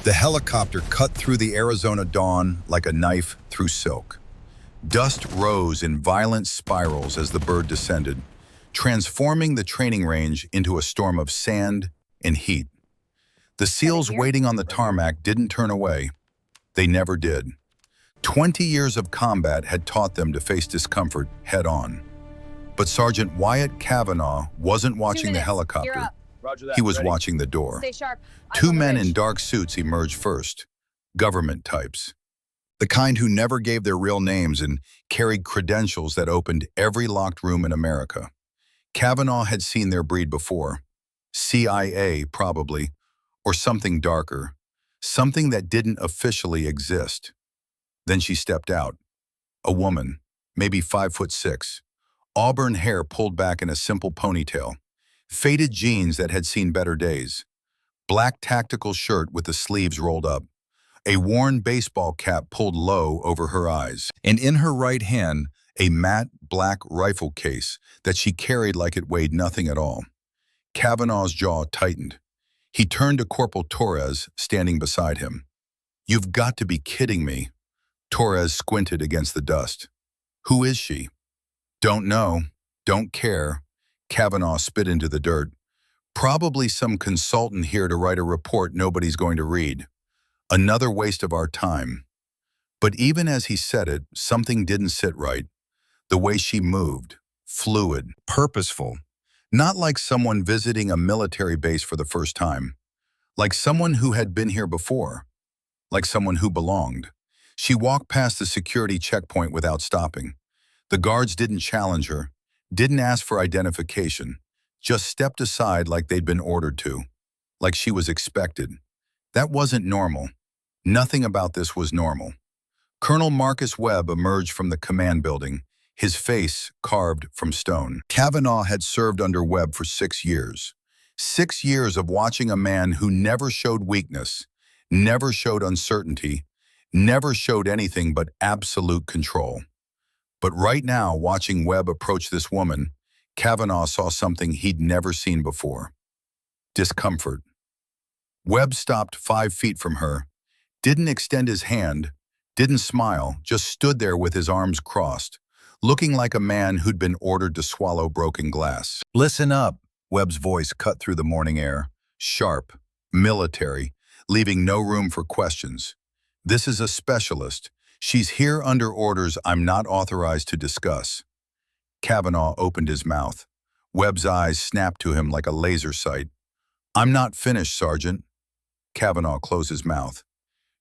The helicopter cut through the Arizona dawn like a knife through silk. Dust rose in violent spirals as the bird descended, transforming the training range into a storm of sand and heat. The SEALs waiting on the tarmac didn't turn away. They never did. 20 years of combat had taught them to face discomfort head-on. But Sergeant Wyatt Kavanaugh wasn't watching the helicopter. He was watching the door. Two men in dark suits emerged first, government types. The kind who never gave their real names and carried credentials that opened every locked room in America. Kavanaugh had seen their breed before. CIA, probably, or something darker. Something that didn't officially exist. Then she stepped out. A woman, maybe 5'6", auburn hair pulled back in a simple ponytail, faded jeans that had seen better days, black tactical shirt with the sleeves rolled up, a worn baseball cap pulled low over her eyes, and in her right hand, a matte black rifle case that she carried like it weighed nothing at all. Kavanaugh's jaw tightened. He turned to Corporal Torres, standing beside him. "You've got to be kidding me." Torres squinted against the dust. "Who is she?" "Don't know. Don't care." Kavanaugh spit into the dirt. "Probably some consultant here to write a report nobody's going to read. Another waste of our time." But even as he said it, something didn't sit right. The way she moved, fluid, purposeful. Not like someone visiting a military base for the first time. Like someone who had been here before. Like someone who belonged. She walked past the security checkpoint without stopping. The guards didn't challenge her, didn't ask for identification, just stepped aside like they'd been ordered to, like she was expected. That wasn't normal. Nothing about this was normal. Colonel Marcus Webb emerged from the command building, his face carved from stone. Kavanaugh had served under Webb for 6 years. 6 years of watching a man who never showed weakness, never showed uncertainty, never showed anything but absolute control. But right now, watching Webb approach this woman, Kavanaugh saw something he'd never seen before. Discomfort. Webb stopped 5 feet from her, didn't extend his hand, didn't smile, just stood there with his arms crossed, looking like a man who'd been ordered to swallow broken glass. "Listen up," Webb's voice cut through the morning air, sharp, military, leaving no room for questions. "This is a specialist. She's here under orders I'm not authorized to discuss." Kavanaugh opened his mouth. Webb's eyes snapped to him like a laser sight. "I'm not finished, Sergeant." Kavanaugh closed his mouth.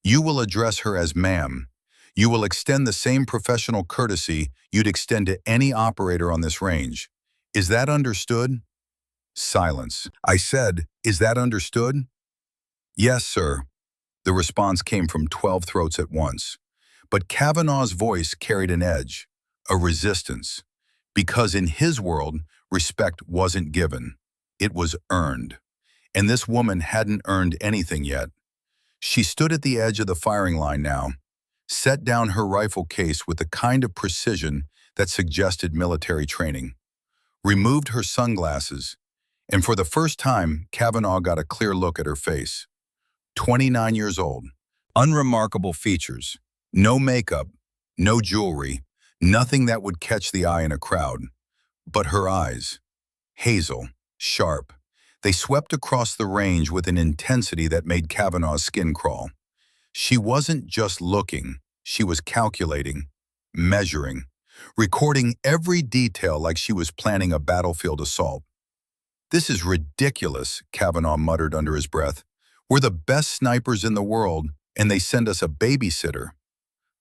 "You will address her as ma'am. You will extend the same professional courtesy you'd extend to any operator on this range. Is that understood?" Silence. "I said, is that understood?" "Yes, sir." The response came from 12 throats at once. But Kavanaugh's voice carried an edge, a resistance. Because in his world, respect wasn't given. It was earned. And this woman hadn't earned anything yet. She stood at the edge of the firing line now, set down her rifle case with the kind of precision that suggested military training, removed her sunglasses, and for the first time, Kavanaugh got a clear look at her face. 29 years old, unremarkable features, no makeup, no jewelry, nothing that would catch the eye in a crowd. But her eyes, hazel, sharp, they swept across the range with an intensity that made Kavanaugh's skin crawl. She wasn't just looking, she was calculating, measuring, recording every detail like she was planning a battlefield assault. "This is ridiculous," Kavanaugh muttered under his breath. "We're the best snipers in the world, and they send us a babysitter."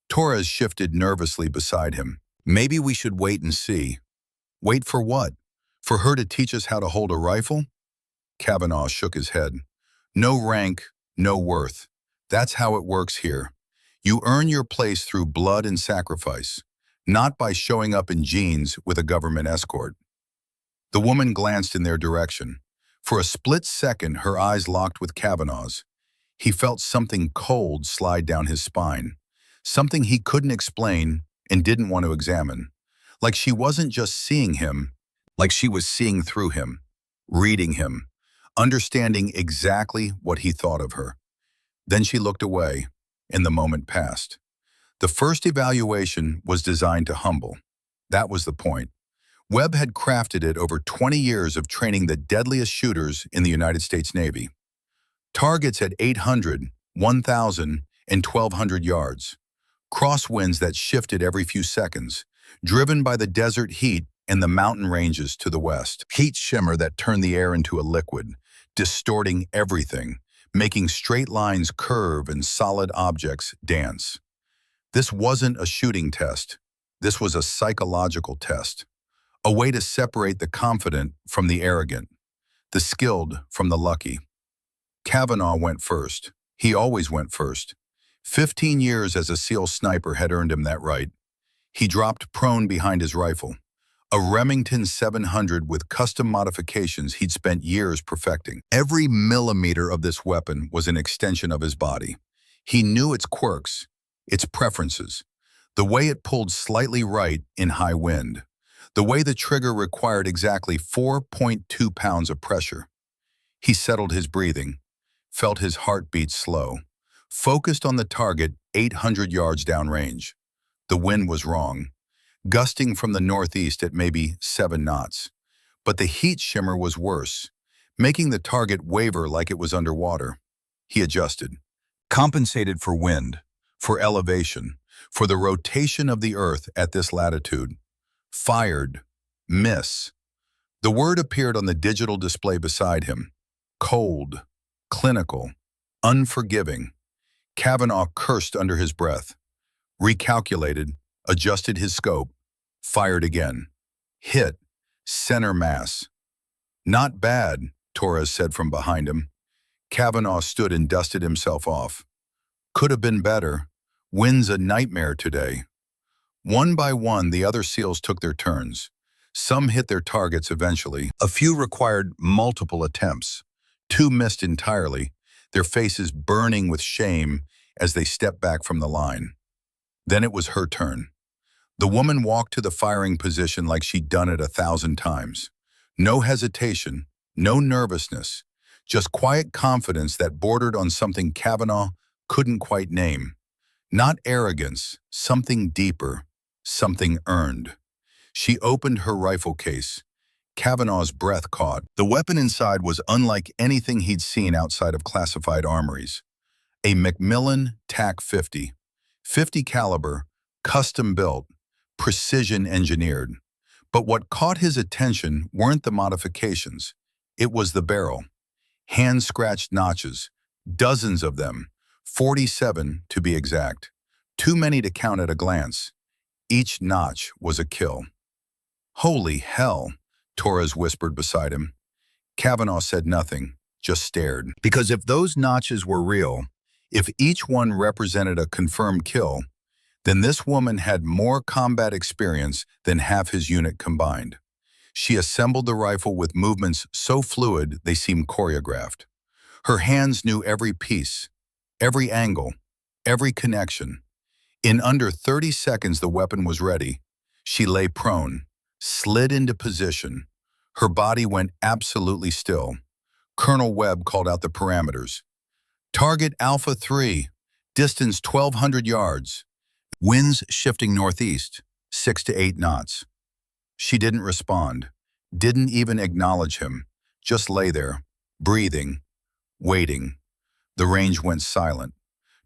Torres shifted nervously beside him. "Maybe we should wait and see." "Wait for what? For her to teach us how to hold a rifle?" Kavanaugh shook his head. "No rank, no worth. That's how it works here. You earn your place through blood and sacrifice, not by showing up in jeans with a government escort." The woman glanced in their direction. For a split second, her eyes locked with Kavanaugh's. He felt something cold slide down his spine, something he couldn't explain and didn't want to examine. Like she wasn't just seeing him, like she was seeing through him, reading him, understanding exactly what he thought of her. Then she looked away, and the moment passed. The first evaluation was designed to humble. That was the point. Webb had crafted it over 20 years of training the deadliest shooters in the United States Navy. Targets at 800, 1,000, and 1,200 yards. Crosswinds that shifted every few seconds, driven by the desert heat and the mountain ranges to the west. Heat shimmer that turned the air into a liquid, distorting everything, making straight lines curve and solid objects dance. This wasn't a shooting test. This was a psychological test. A way to separate the confident from the arrogant, the skilled from the lucky. Kavanaugh went first. He always went first. 15 years as a SEAL sniper had earned him that right. He dropped prone behind his rifle, a Remington 700 with custom modifications he'd spent years perfecting. Every millimeter of this weapon was an extension of his body. He knew its quirks, its preferences, the way it pulled slightly right in high wind, the way the trigger required exactly 4.2 pounds of pressure. He settled his breathing, felt his heartbeat slow, focused on the target 800 yards downrange. The wind was wrong, gusting from the northeast at maybe 7 knots. But the heat shimmer was worse, making the target waver like it was underwater. He adjusted, compensated for wind, for elevation, for the rotation of the earth at this latitude. Fired. Miss. The word appeared on the digital display beside him. Cold. Clinical. Unforgiving. Kavanaugh cursed under his breath. Recalculated. Adjusted his scope. Fired again. Hit. Center mass. Not bad, Torres said from behind him. Kavanaugh stood and dusted himself off. Could have been better. Wind's a nightmare today. One by one, the other SEALs took their turns. Some hit their targets eventually. A few required multiple attempts. 2 missed entirely, their faces burning with shame as they stepped back from the line. Then it was her turn. The woman walked to the firing position like she'd done it 1,000 times. No hesitation, no nervousness, just quiet confidence that bordered on something Kavanaugh couldn't quite name. Not arrogance, something deeper, something earned. She opened her rifle case. Kavanaugh's breath caught. The weapon inside was unlike anything he'd seen outside of classified armories. A Macmillan TAC-50, 50 caliber, custom built, precision engineered. But what caught his attention weren't the modifications. It was the barrel. Hand-scratched notches, dozens of them, 47 to be exact. Too many to count at a glance. Each notch was a kill. Holy hell, Torres whispered beside him. Kavanaugh said nothing, just stared. Because if those notches were real, if each one represented a confirmed kill, then this woman had more combat experience than half his unit combined. She assembled the rifle with movements so fluid they seemed choreographed. Her hands knew every piece, every angle, every connection. In under 30 seconds, the weapon was ready. She lay prone, slid into position. Her body went absolutely still. Colonel Webb called out the parameters. Target Alpha 3, distance 1,200 yards. Winds shifting northeast, 6 to 8 knots. She didn't respond, didn't even acknowledge him, just lay there, breathing, waiting. The range went silent.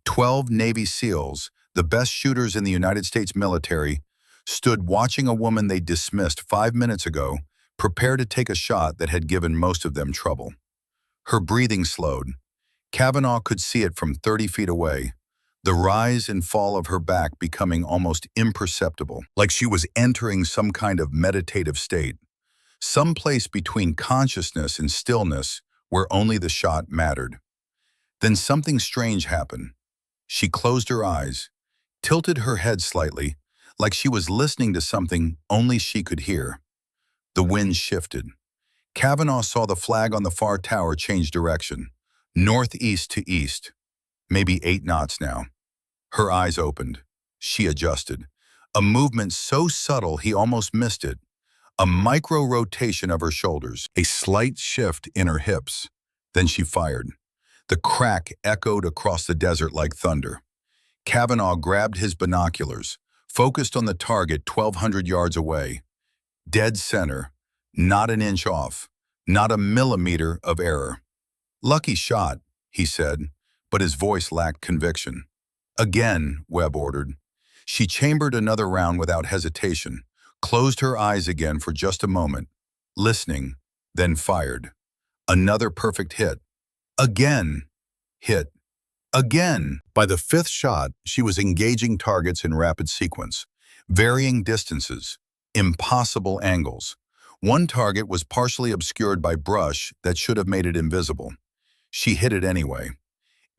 12 Navy SEALs, the best shooters in the United States military, stood watching a woman they dismissed 5 minutes ago prepare to take a shot that had given most of them trouble. Her breathing slowed. Kavanaugh could see it from 30 feet away, the rise and fall of her back becoming almost imperceptible, like she was entering some kind of meditative state, some place between consciousness and stillness where only the shot mattered. Then something strange happened. She closed her eyes, tilted her head slightly, like she was listening to something only she could hear. The wind shifted. Kavanaugh saw the flag on the far tower change direction, northeast to east, maybe 8 knots now. Her eyes opened. She adjusted. A movement so subtle he almost missed it. A micro-rotation of her shoulders, a slight shift in her hips. Then she fired. The crack echoed across the desert like thunder. Kavanaugh grabbed his binoculars, focused on the target 1,200 yards away. Dead center, not an inch off, not a millimeter of error. "Lucky shot," he said, but his voice lacked conviction. "Again," Webb ordered. She chambered another round without hesitation, closed her eyes again for just a moment, listening, then fired. Another perfect hit. Again. Hit. Again. By the fifth shot, she was engaging targets in rapid sequence, varying distances, impossible angles. One target was partially obscured by brush that should have made it invisible. She hit it anyway.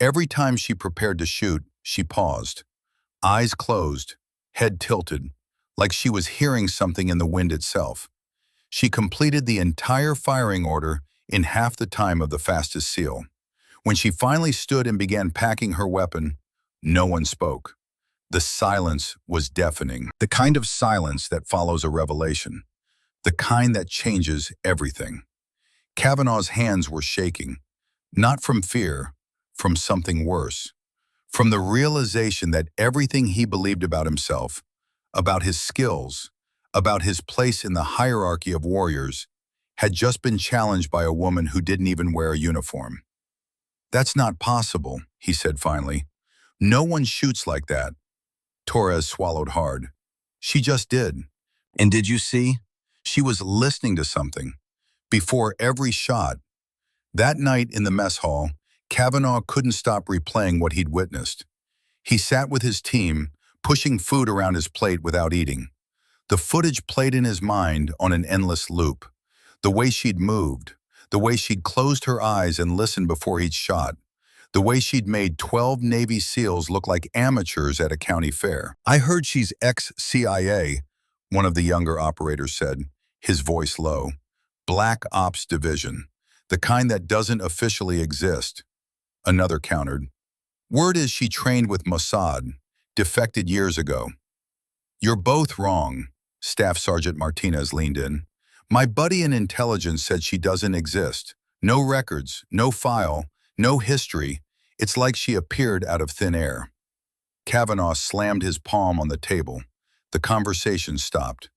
Every time she prepared to shoot, she paused. Eyes closed, head tilted, like she was hearing something in the wind itself. She completed the entire firing order in half the time of the fastest SEAL. When she finally stood and began packing her weapon, no one spoke. The silence was deafening, the kind of silence that follows a revelation, the kind that changes everything. Kavanaugh's hands were shaking, not from fear, from something worse, from the realization that everything he believed about himself, about his skills, about his place in the hierarchy of warriors, had just been challenged by a woman who didn't even wear a uniform. "That's not possible," he said finally. "No one shoots like that." Torres swallowed hard. "She just did. And did you see? She was listening to something. Before every shot." That night in the mess hall, Kavanaugh couldn't stop replaying what he'd witnessed. He sat with his team, pushing food around his plate without eating. The footage played in his mind on an endless loop. The way she'd moved, the way she'd closed her eyes and listened before he'd shot, the way she'd made 12 Navy SEALs look like amateurs at a county fair. "I heard she's ex-CIA," one of the younger operators said, his voice low. "Black Ops Division, the kind that doesn't officially exist." Another countered. "Word is she trained with Mossad, defected years ago." "You're both wrong," Staff Sergeant Martinez leaned in. "My buddy in intelligence said she doesn't exist. No records, no file, no history. It's like she appeared out of thin air." Kavanaugh slammed his palm on the table. The conversation stopped.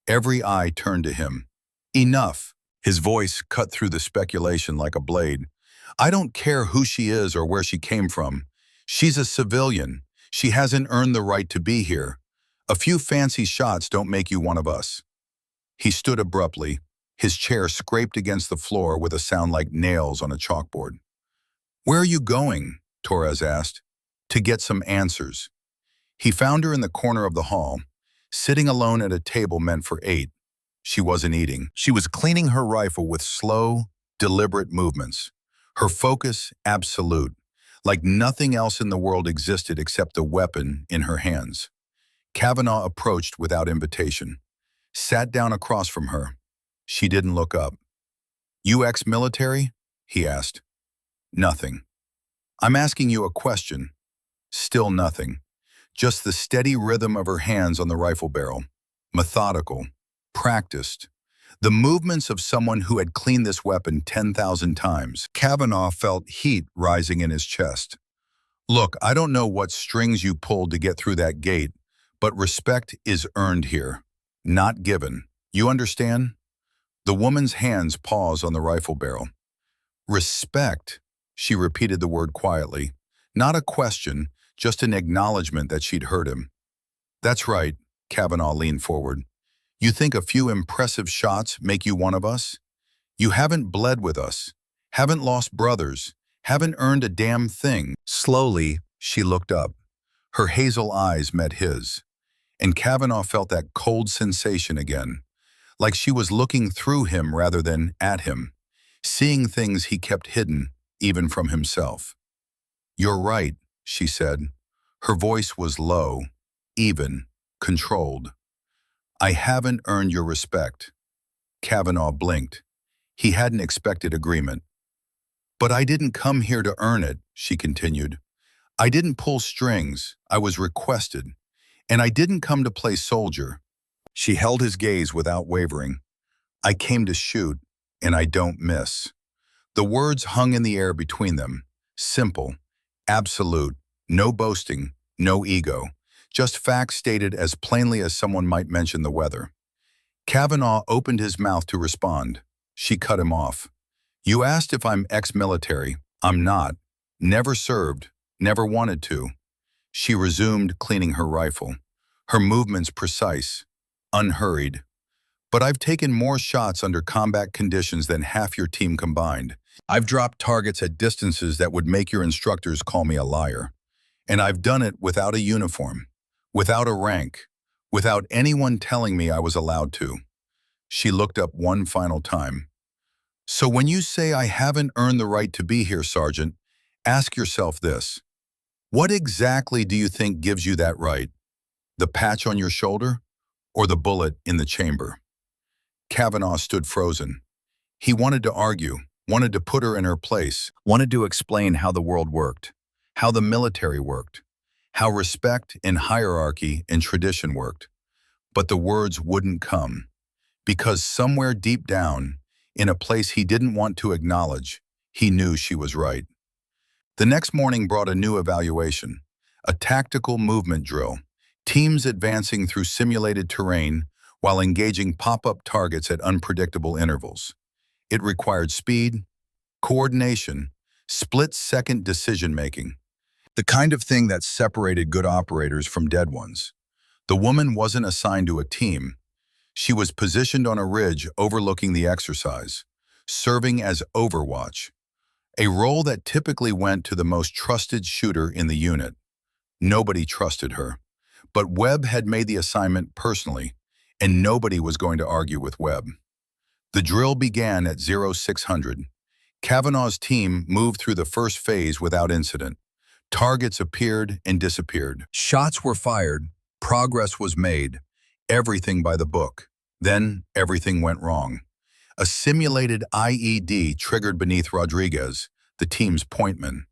Every eye turned to him. "Enough." His voice cut through the speculation like a blade. "I don't care who she is or where she came from. She's a civilian. She hasn't earned the right to be here. A few fancy shots don't make you one of us." He stood abruptly. His chair scraped against the floor with a sound like nails on a chalkboard. "Where are you going?" Torres asked. "To get some answers." He found her in the corner of the hall, sitting alone at a table meant for 8. She wasn't eating. She was cleaning her rifle with slow, deliberate movements. Her focus absolute, like nothing else in the world existed except the weapon in her hands. Kavanaugh approached without invitation, sat down across from her. She didn't look up. "You ex-military?" he asked. "Nothing." "I'm asking you a question." Still nothing. Just the steady rhythm of her hands on the rifle barrel. Methodical. Practiced. The movements of someone who had cleaned this weapon 10,000 times. Kavanaugh felt heat rising in his chest. "Look, I don't know what strings you pulled to get through that gate, but respect is earned here, not given. You understand?" The woman's hands paused on the rifle barrel. "Respect," she repeated the word quietly. Not a question, just an acknowledgement that she'd heard him. "That's right," Kavanaugh leaned forward. "You think a few impressive shots make you one of us? You haven't bled with us, haven't lost brothers, haven't earned a damn thing." Slowly, she looked up. Her hazel eyes met his, and Kavanaugh felt that cold sensation again, like she was looking through him rather than at him, seeing things he kept hidden, even from himself. "You're right," she said. Her voice was low, even, controlled. "I haven't earned your respect." Kavanaugh blinked. He hadn't expected agreement. "But I didn't come here to earn it," she continued. "I didn't pull strings. I was requested. And I didn't come to play soldier." She held his gaze without wavering. "I came to shoot, and I don't miss." The words hung in the air between them, Simple, absolute, no boasting, no ego, just facts stated as plainly as someone might mention the weather. Kavanaugh opened his mouth to respond. She cut him off. You asked if I'm ex-military. I'm not. Never served. Never wanted to. She resumed cleaning her rifle. Her movements precise, unhurried. But I've taken more shots under combat conditions than half your team combined. I've dropped targets at distances that would make your instructors call me a liar. And I've done it without a uniform, without a rank, without anyone telling me I was allowed to. She looked up one final time. So when you say I haven't earned the right to be here, Sergeant, ask yourself this. What exactly do you think gives you that right? The patch on your shoulder or the bullet in the chamber? Kavanaugh stood frozen. He wanted to argue, wanted to put her in her place, wanted to explain how the world worked, how the military worked, how respect and hierarchy and tradition worked. But the words wouldn't come, because somewhere deep down, in a place he didn't want to acknowledge, he knew she was right. The next morning brought a new evaluation, a tactical movement drill, teams advancing through simulated terrain while engaging pop-up targets at unpredictable intervals. It required speed, coordination, split-second decision-making, the kind of thing that separated good operators from dead ones. The woman wasn't assigned to a team. She was positioned on a ridge overlooking the exercise, serving as overwatch, a role that typically went to the most trusted shooter in the unit. Nobody trusted her, but Webb had made the assignment personally, and nobody was going to argue with Webb. The drill began at 0600. Kavanaugh's team moved through the first phase without incident. Targets appeared and disappeared. Shots were fired. Progress was made. Everything by the book. Then everything went wrong. A simulated IED triggered beneath Rodriguez, the team's pointman.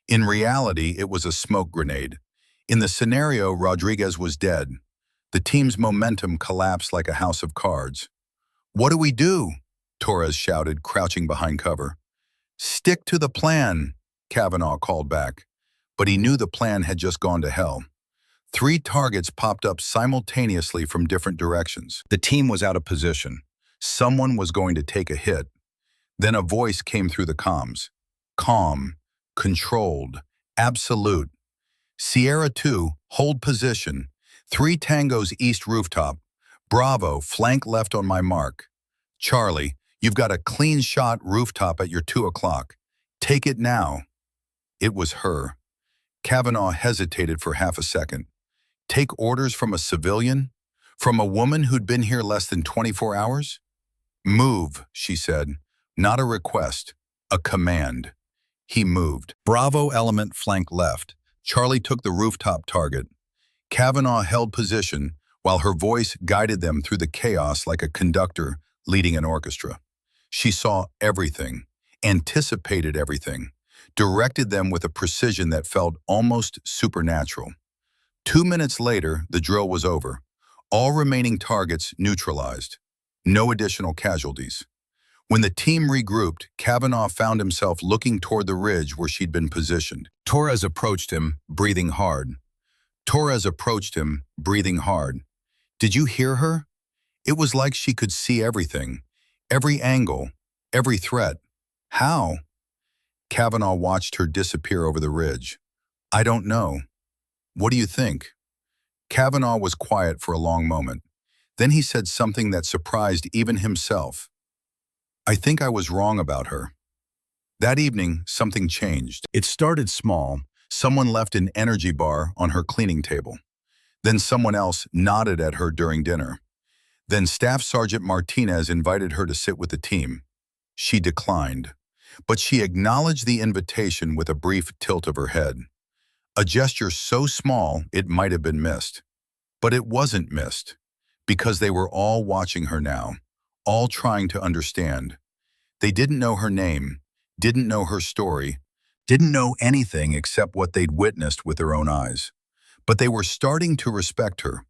In reality, it was a smoke grenade. In the scenario, Rodriguez was dead. The team's momentum collapsed like a house of cards. What do we do? Torres shouted, crouching behind cover. Stick to the plan, Kavanaugh called back. But he knew the plan had just gone to hell. 3 targets popped up simultaneously from different directions. The team was out of position. Someone was going to take a hit. Then a voice came through the comms. Calm, controlled, absolute. Sierra 2, hold position. 3 tangos east rooftop. Bravo, flank left on my mark. Charlie, you've got a clean shot rooftop at your 2 o'clock. Take it now. It was her. Kavanaugh hesitated for half a second. Take orders from a civilian? From a woman who'd been here less than 24 hours? Move, she said. Not a request, a command. He moved. Bravo element flank left. Charlie took the rooftop target. Kavanaugh held position while her voice guided them through the chaos like a conductor leading an orchestra. She saw everything, anticipated everything, directed them with a precision that felt almost supernatural. 2 minutes later, the drill was over. All remaining targets neutralized. No additional casualties. When the team regrouped, Kavanaugh found himself looking toward the ridge where she'd been positioned. Torres approached him, breathing hard. Did you hear her? It was like she could see everything. Every angle, every threat. How? Kavanaugh watched her disappear over the ridge. I don't know. What do you think? Kavanaugh was quiet for a long moment. Then he said something that surprised even himself. I think I was wrong about her. That evening, something changed. It started small. Someone left an energy bar on her cleaning table. Then someone else nodded at her during dinner. Then Staff Sergeant Martinez invited her to sit with the team. She declined, but she acknowledged the invitation with a brief tilt of her head. A gesture so small it might have been missed. But it wasn't missed, because they were all watching her now, all trying to understand. They didn't know her name, didn't know her story, didn't know anything except what they'd witnessed with their own eyes. But they were starting to respect her.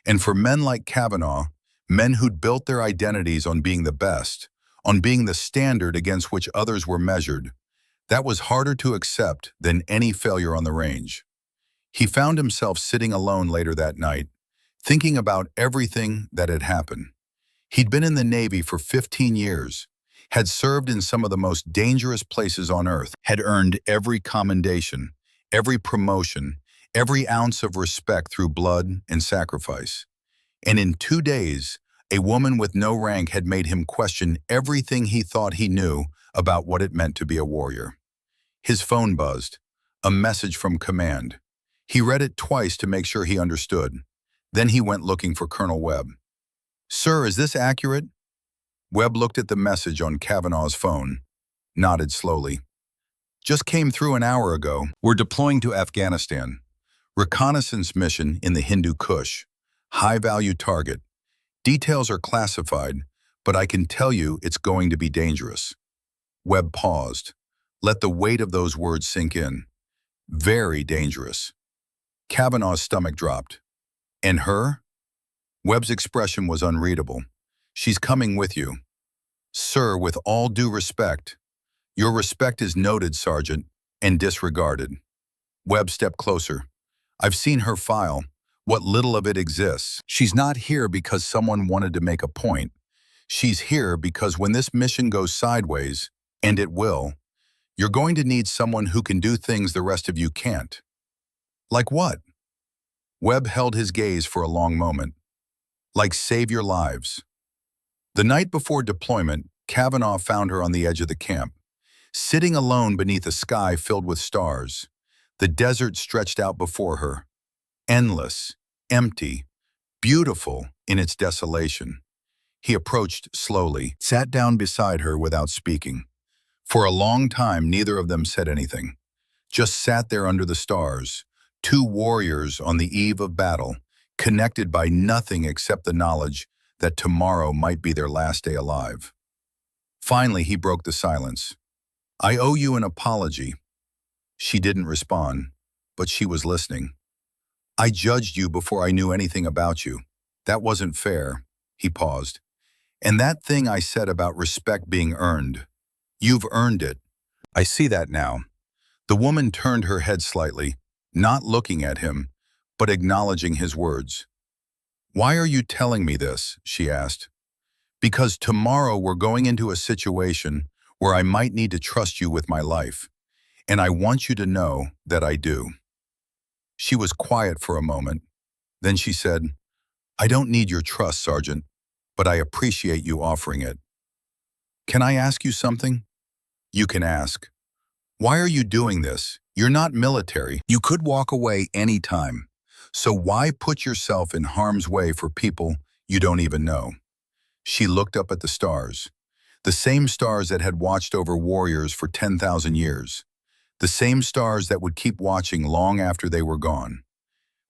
And for men like Kavanaugh, men who'd built their identities on being the best, on being the standard against which others were measured, That was harder to accept than any failure on the range. He found himself sitting alone later that night, thinking about everything that had happened. He'd been in the Navy for 15 years, had served in some of the most dangerous places on Earth, had earned every commendation, every promotion, every ounce of respect through blood and sacrifice. And in 2 days, a woman with no rank had made him question everything he thought he knew about what it meant to be a warrior. His phone buzzed, a message from command. He read it twice to make sure he understood. Then he went looking for Colonel Webb. "Sir, is this accurate?" Webb looked at the message on Kavanaugh's phone, nodded slowly. "Just came through an hour ago. We're deploying to Afghanistan. Reconnaissance mission in the Hindu Kush. High-value target. Details are classified, but I can tell you it's going to be dangerous." Webb paused. Let the weight of those words sink in. Very dangerous. Kavanaugh's stomach dropped. "And her?" Webb's expression was unreadable. "She's coming with you." "Sir, with all due respect." "Your respect is noted, Sergeant, and disregarded." Webb stepped closer. "I've seen her file, what little of it exists. She's not here because someone wanted to make a point. She's here because when this mission goes sideways, and it will, you're going to need someone who can do things the rest of you can't." "Like what?" Webb held his gaze for a long moment. "Like save your lives." The night before deployment, Kavanaugh found her on the edge of the camp, sitting alone beneath a sky filled with stars. The desert stretched out before her, endless, empty, beautiful in its desolation. He approached slowly, sat down beside her without speaking. For a long time, neither of them said anything, just sat there under the stars, two warriors on the eve of battle, connected by nothing except the knowledge that tomorrow might be their last day alive. Finally, he broke the silence. "I owe you an apology." She didn't respond, but she was listening. "I judged you before I knew anything about you. That wasn't fair." He paused. "And that thing I said about respect being earned, you've earned it. I see that now." The woman turned her head slightly, not looking at him, but acknowledging his words. "Why are you telling me this?" she asked. "Because tomorrow we're going into a situation where I might need to trust you with my life, and I want you to know that I do." She was quiet for a moment. Then she said, "I don't need your trust, Sergeant, but I appreciate you offering it." "Can I ask you something?" "You can ask." "Why are you doing this? You're not military. You could walk away any time. So why put yourself in harm's way for people you don't even know?" She looked up at the stars, the same stars that had watched over warriors for 10,000 years, the same stars that would keep watching long after they were gone.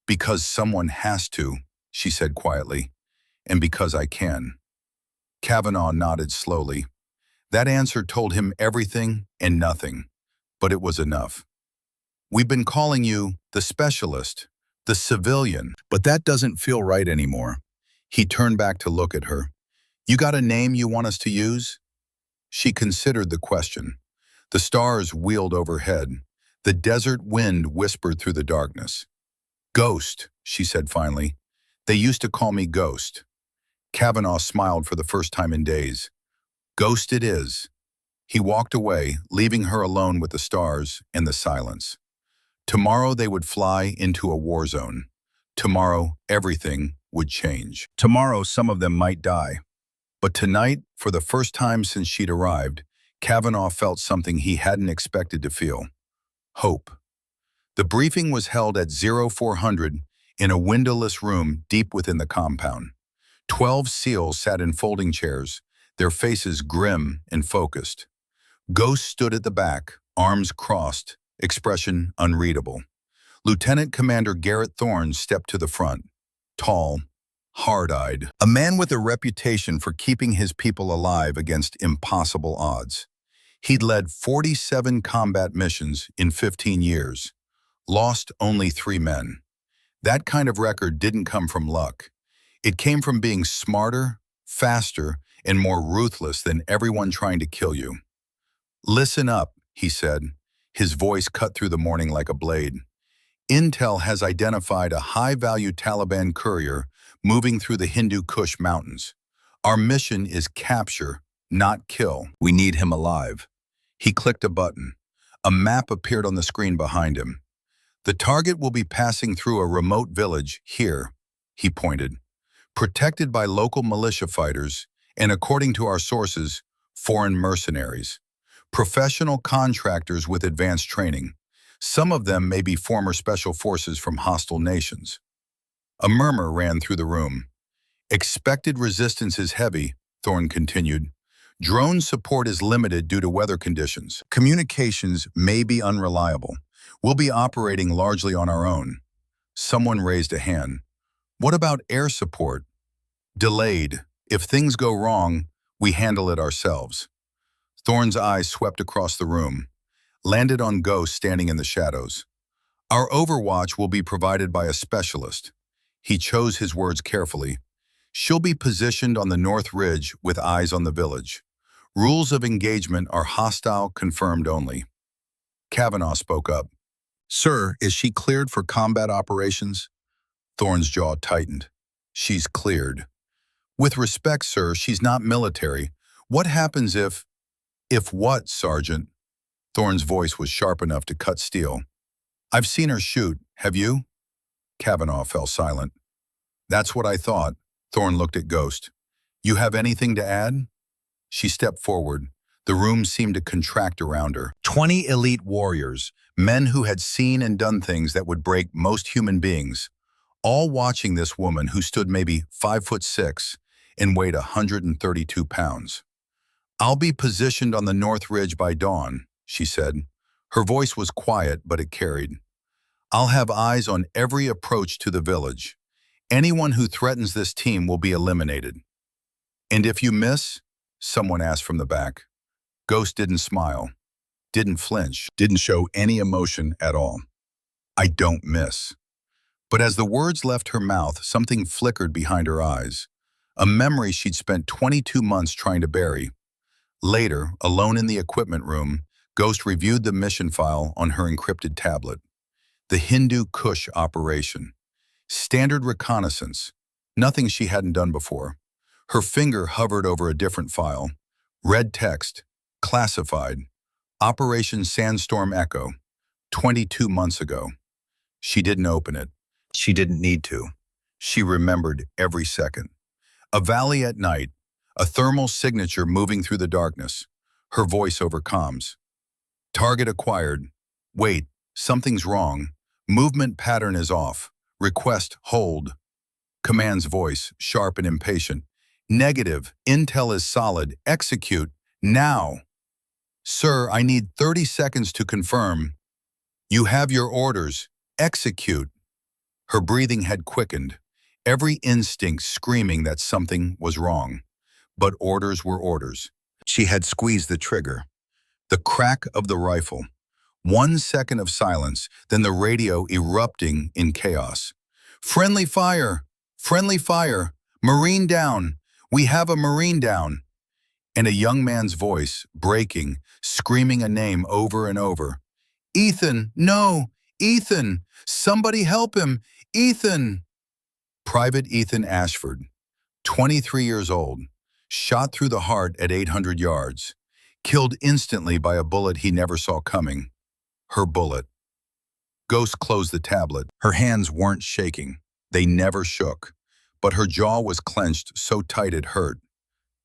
"Because someone has to," she said quietly, "and because I can." Kavanaugh nodded slowly. That answer told him everything and nothing, but it was enough. "We've been calling you the specialist, the civilian, but that doesn't feel right anymore." He turned back to look at her. "You got a name you want us to use?" She considered the question. The stars wheeled overhead. The desert wind whispered through the darkness. "Ghost," she said finally. "They used to call me Ghost." Kavanaugh smiled for the first time in days. "Ghost it is." He walked away, leaving her alone with the stars and the silence. Tomorrow they would fly into a war zone. Tomorrow everything would change. Tomorrow some of them might die. But tonight, for the first time since she'd arrived, Kavanaugh felt something he hadn't expected to feel. Hope. The briefing was held at 0400 in a windowless room deep within the compound. 12 SEALs sat in folding chairs, their faces grim and focused. Ghost stood at the back, arms crossed, expression unreadable. Lieutenant Commander Garrett Thorne stepped to the front, tall, hard-eyed, a man with a reputation for keeping his people alive against impossible odds. He'd led 47 combat missions in 15 years, lost only 3 men. That kind of record didn't come from luck. It came from being smarter, faster, and more ruthless than everyone trying to kill you. "Listen up," he said, his voice cut through the morning like a blade. Intel has identified a high-value Taliban courier moving through the Hindu Kush Mountains. Our mission is capture, not kill. We need him alive. He clicked a button. A map appeared on the screen behind him. The target will be passing through a remote village here, he pointed, protected by local militia fighters and, according to our sources, foreign mercenaries, professional contractors with advanced training. Some of them may be former special forces from hostile nations. A murmur ran through the room. Expected resistance is heavy, Thorne continued. Drone support is limited due to weather conditions. Communications may be unreliable. We'll be operating largely on our own. Someone raised a hand. What about air support? Delayed. If things go wrong, we handle it ourselves. Thorne's eyes swept across the room, landed on Ghost standing in the shadows. Our overwatch will be provided by a specialist. He chose his words carefully. She'll be positioned on the North Ridge with eyes on the village. Rules of engagement are hostile, confirmed only. Kavanaugh spoke up. Sir, is she cleared for combat operations? Thorne's jaw tightened. She's cleared. With respect, sir, she's not military. What happens if... If what, Sergeant? Thorne's voice was sharp enough to cut steel. I've seen her shoot. Have you? Kavanaugh fell silent. That's what I thought. Thorne looked at Ghost. You have anything to add? She stepped forward. The room seemed to contract around her. 20 elite warriors, men who had seen and done things that would break most human beings, all watching this woman who stood maybe 5'6" and weighed 132 pounds. I'll be positioned on the North Ridge by dawn, she said. Her voice was quiet, but it carried. I'll have eyes on every approach to the village. Anyone who threatens this team will be eliminated. And if you miss? Someone asked from the back. Ghost didn't smile, didn't flinch, didn't show any emotion at all. I don't miss. But as the words left her mouth, something flickered behind her eyes. A memory she'd spent 22 months trying to bury. Later, alone in the equipment room, Ghost reviewed the mission file on her encrypted tablet. The Hindu Kush operation. Standard reconnaissance. Nothing she hadn't done before. Her finger hovered over a different file. Red text. Classified. Operation Sandstorm Echo. 22 months ago. She didn't open it. She didn't need to. She remembered every second. A valley at night. A thermal signature moving through the darkness. Her voice over comms. Target acquired. Wait, something's wrong. Movement pattern is off. Request hold. Command's voice, sharp and impatient. Negative. Intel is solid. Execute. Now. Sir, I need 30 seconds to confirm. You have your orders. Execute. Her breathing had quickened, every instinct screaming that something was wrong. But orders were orders. She had squeezed the trigger. The crack of the rifle. 1 second of silence, then the radio erupting in chaos. Friendly fire! Friendly fire! Marine down! We have a Marine down! And a young man's voice, breaking, screaming a name over and over. Ethan! No! Ethan! Somebody help him! Ethan! Private Ethan Ashford, 23 years old, shot through the heart at 800 yards, killed instantly by a bullet he never saw coming. Her bullet. Ghost closed the tablet. Her hands weren't shaking. They never shook. But her jaw was clenched so tight it hurt.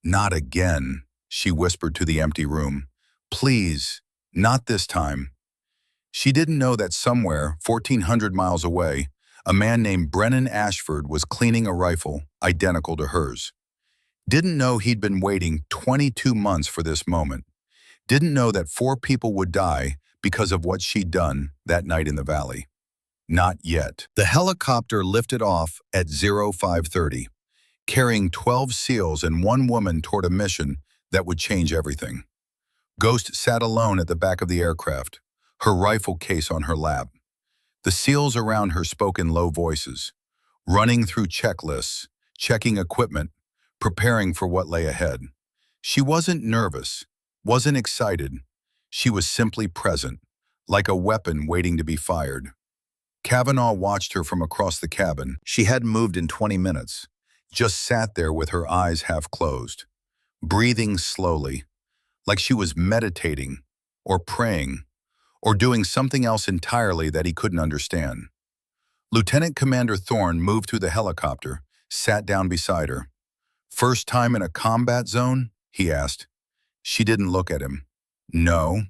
Not again, she whispered to the empty room. Please, not this time. She didn't know that somewhere, 1,400 miles away, a man named Brennan Ashford was cleaning a rifle identical to hers. Didn't know he'd been waiting 22 months for this moment. Didn't know that 4 people would die because of what she'd done that night in the valley. Not yet. The helicopter lifted off at 0530, carrying 12 SEALs and 1 woman toward a mission that would change everything. Ghost sat alone at the back of the aircraft, her rifle case on her lap. The SEALs around her spoke in low voices, running through checklists, checking equipment, preparing for what lay ahead. She wasn't nervous, wasn't excited. She was simply present, like a weapon waiting to be fired. Kavanaugh watched her from across the cabin. She hadn't moved in 20 minutes, just sat there with her eyes half closed, breathing slowly, like she was meditating or praying or doing something else entirely that he couldn't understand. Lieutenant Commander Thorne moved through the helicopter, sat down beside her. "First time in a combat zone?" he asked. She didn't look at him. "No."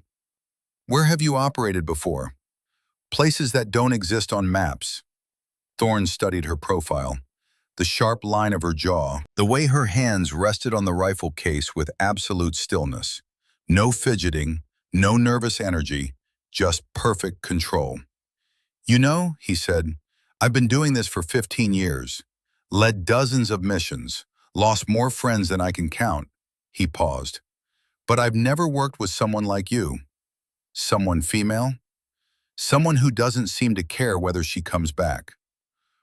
"Where have you operated before?" "Places that don't exist on maps." Thorne studied her profile, the sharp line of her jaw, the way her hands rested on the rifle case with absolute stillness. No fidgeting, no nervous energy, just perfect control. "You know," he said, "I've been doing this for 15 years, led dozens of missions, lost more friends than I can count." He paused. "But I've never worked with someone like you." "Someone female?" "Someone who doesn't seem to care whether she comes back."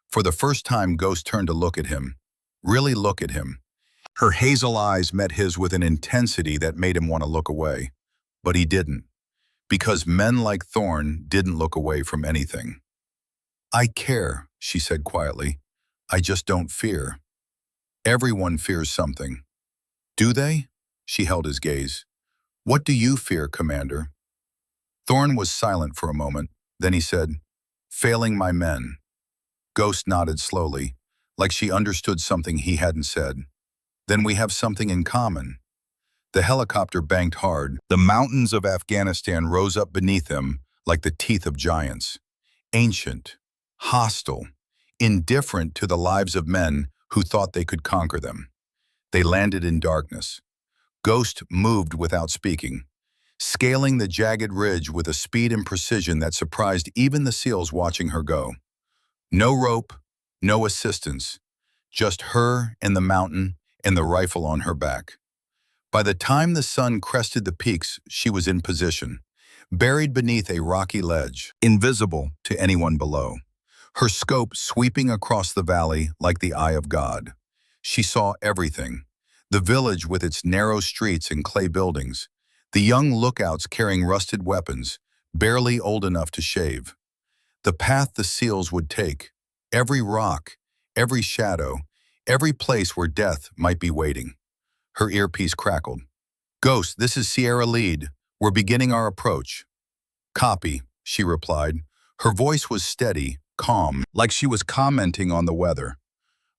For the first time, Ghost turned to look at him. Really look at him. Her hazel eyes met his with an intensity that made him want to look away. But he didn't. Because men like Thorne didn't look away from anything. "I care," she said quietly. "I just don't fear." "Everyone fears something." "Do they?" She held his gaze. "What do you fear, Commander?" Thorne was silent for a moment. Then he said, "Failing my men." Ghost nodded slowly, like she understood something he hadn't said. "Then we have something in common." The helicopter banked hard. The mountains of Afghanistan rose up beneath them like the teeth of giants. Ancient, hostile, indifferent to the lives of men who thought they could conquer them. They landed in darkness. Ghost moved without speaking, scaling the jagged ridge with a speed and precision that surprised even the SEALs watching her go. No rope, no assistance, just her and the mountain and the rifle on her back. By the time the sun crested the peaks, she was in position, buried beneath a rocky ledge, invisible to anyone below. Her scope sweeping across the valley like the eye of God. She saw everything. The village with its narrow streets and clay buildings. The young lookouts carrying rusted weapons, barely old enough to shave. The path the SEALs would take. Every rock, every shadow, every place where death might be waiting. Her earpiece crackled. "Ghost, this is Sierra Lead. We're beginning our approach." "Copy," she replied. Her voice was steady, calm, like she was commenting on the weather.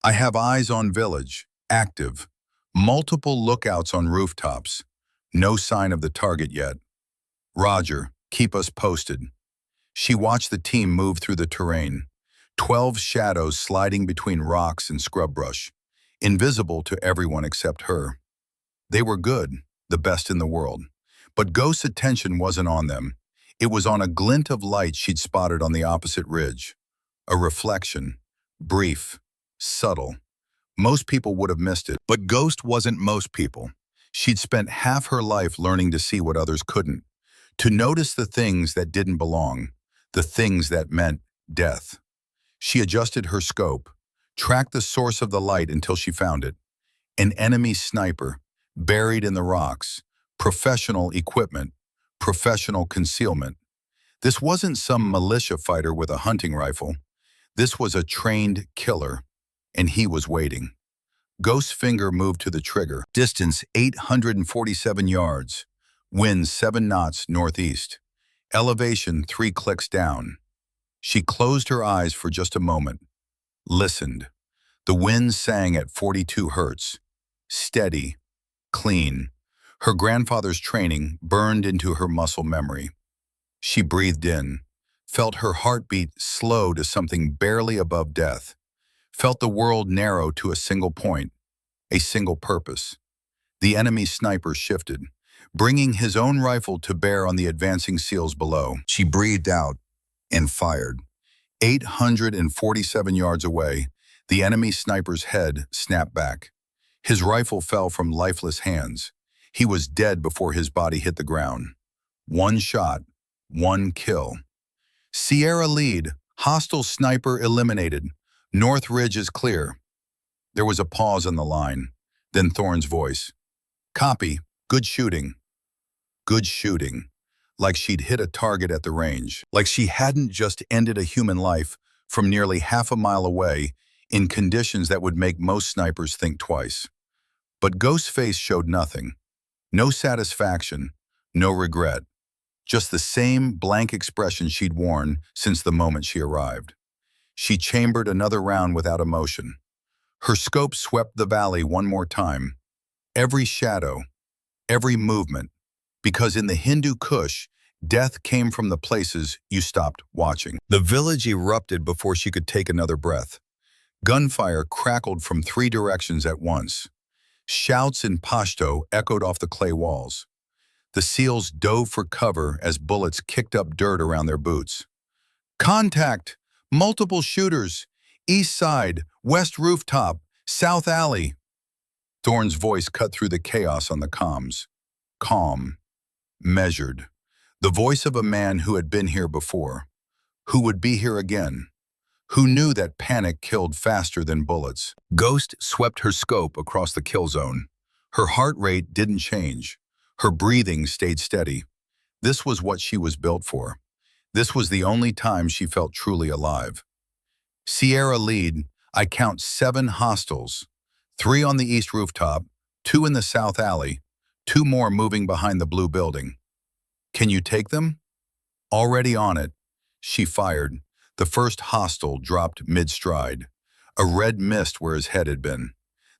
"I have eyes on village, active. Multiple lookouts on rooftops. No sign of the target yet." "Roger, keep us posted." She watched the team move through the terrain. 12 shadows sliding between rocks and scrub brush, invisible to everyone except her. They were good, the best in the world. But Ghost's attention wasn't on them. It was on a glint of light she'd spotted on the opposite ridge. A reflection, brief, subtle. Most people would have missed it, but Ghost wasn't most people. She'd spent half her life learning to see what others couldn't, to notice the things that didn't belong, the things that meant death. She adjusted her scope, tracked the source of the light until she found it. An enemy sniper, buried in the rocks, professional equipment, professional concealment. This wasn't some militia fighter with a hunting rifle. This was a trained killer, and he was waiting. Ghost's finger moved to the trigger. Distance 847 yards. Wind 7 knots northeast. Elevation 3 clicks down. She closed her eyes for just a moment. Listened. The wind sang at 42 hertz. Steady. Clean. Her grandfather's training burned into her muscle memory. She breathed in, felt her heartbeat slow to something barely above death, felt the world narrow to a single point, a single purpose. The enemy sniper shifted, bringing his own rifle to bear on the advancing SEALs below. She breathed out and fired. 847 yards away, the enemy sniper's head snapped back. His rifle fell from lifeless hands. He was dead before his body hit the ground. One shot, one kill. Sierra Lead, hostile sniper eliminated. North Ridge is clear. There was a pause on the line, then Thorne's voice. "Copy. Good shooting." Good shooting. like she'd hit a target at the range, like she hadn't just ended a human life from nearly half a mile away in conditions that would make most snipers think twice. But Ghost's face showed nothing. No satisfaction, no regret. Just the same blank expression she'd worn since the moment she arrived. She chambered another round without emotion. Her scope swept the valley one more time. Every shadow, every movement. Because in the Hindu Kush, death came from the places you stopped watching. The village erupted before she could take another breath. Gunfire crackled from 3 directions at once. Shouts in Pashto echoed off the clay walls. The SEALs dove for cover as bullets kicked up dirt around their boots. Contact! Multiple shooters! East side, west rooftop, south alley. Thorne's voice cut through the chaos on the comms. Calm. Measured. The voice of a man who had been here before. Who would be here again. Who knew that panic killed faster than bullets. Ghost swept her scope across the kill zone. Her heart rate didn't change. Her breathing stayed steady. This was what she was built for. This was the only time she felt truly alive. Sierra lead, I count 7 hostiles. 3 on the east rooftop, 2 in the south alley, 2 more moving behind the blue building. Can you take them? Already on it. She fired. The first hostile dropped mid-stride. A red mist where his head had been.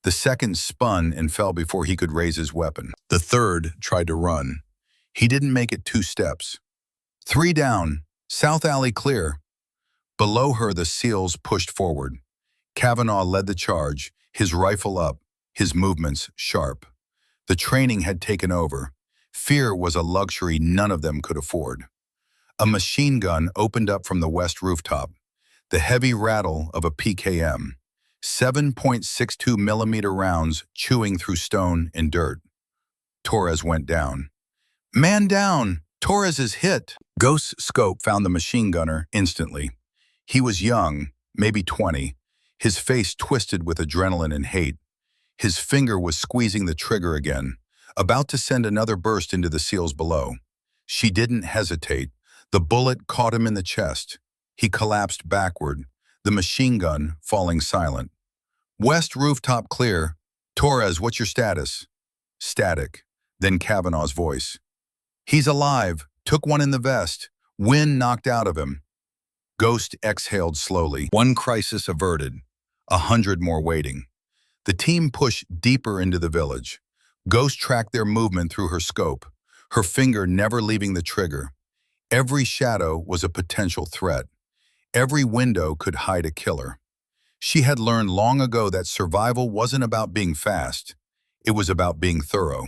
The second spun and fell before he could raise his weapon. The third tried to run. He didn't make it 2 steps. 3 down. South alley clear. Below her, the SEALs pushed forward. Kavanaugh led the charge, his rifle up, his movements sharp. The training had taken over. Fear was a luxury none of them could afford. A machine gun opened up from the west rooftop. The heavy rattle of a PKM. 7.62 millimeter rounds chewing through stone and dirt. Torres went down. Man down! Torres is hit! Ghost's scope found the machine gunner instantly. He was young, maybe 20, his face twisted with adrenaline and hate. His finger was squeezing the trigger again, about to send another burst into the SEALs below. She didn't hesitate. The bullet caught him in the chest. He collapsed backward, the machine gun falling silent. West rooftop clear. Torres, what's your status? Static. Then Kavanaugh's voice. He's alive. Took one in the vest. Wind knocked out of him. Ghost exhaled slowly. 1 crisis averted. 100 more waiting. The team pushed deeper into the village. Ghost tracked their movement through her scope, her finger never leaving the trigger. Every shadow was a potential threat. Every window could hide a killer. She had learned long ago that survival wasn't about being fast. It was about being thorough.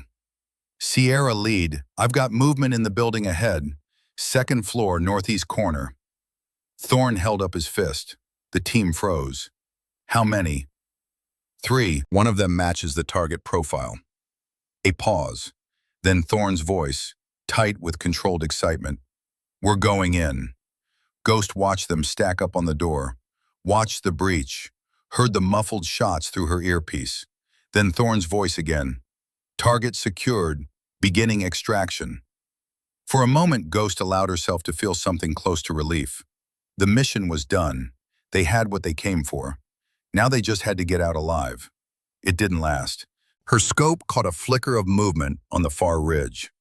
Sierra lead, I've got movement in the building ahead. 2nd floor, northeast corner. Thorne held up his fist. The team froze. How many? 3. One of them matches the target profile. A pause. Then Thorne's voice, tight with controlled excitement. We're going in. Ghost watched them stack up on the door, watched the breach, heard the muffled shots through her earpiece. Then Thorne's voice again. Target secured, beginning extraction. For a moment, Ghost allowed herself to feel something close to relief. The mission was done. They had what they came for. Now they just had to get out alive. It didn't last. Her scope caught a flicker of movement on the far ridge.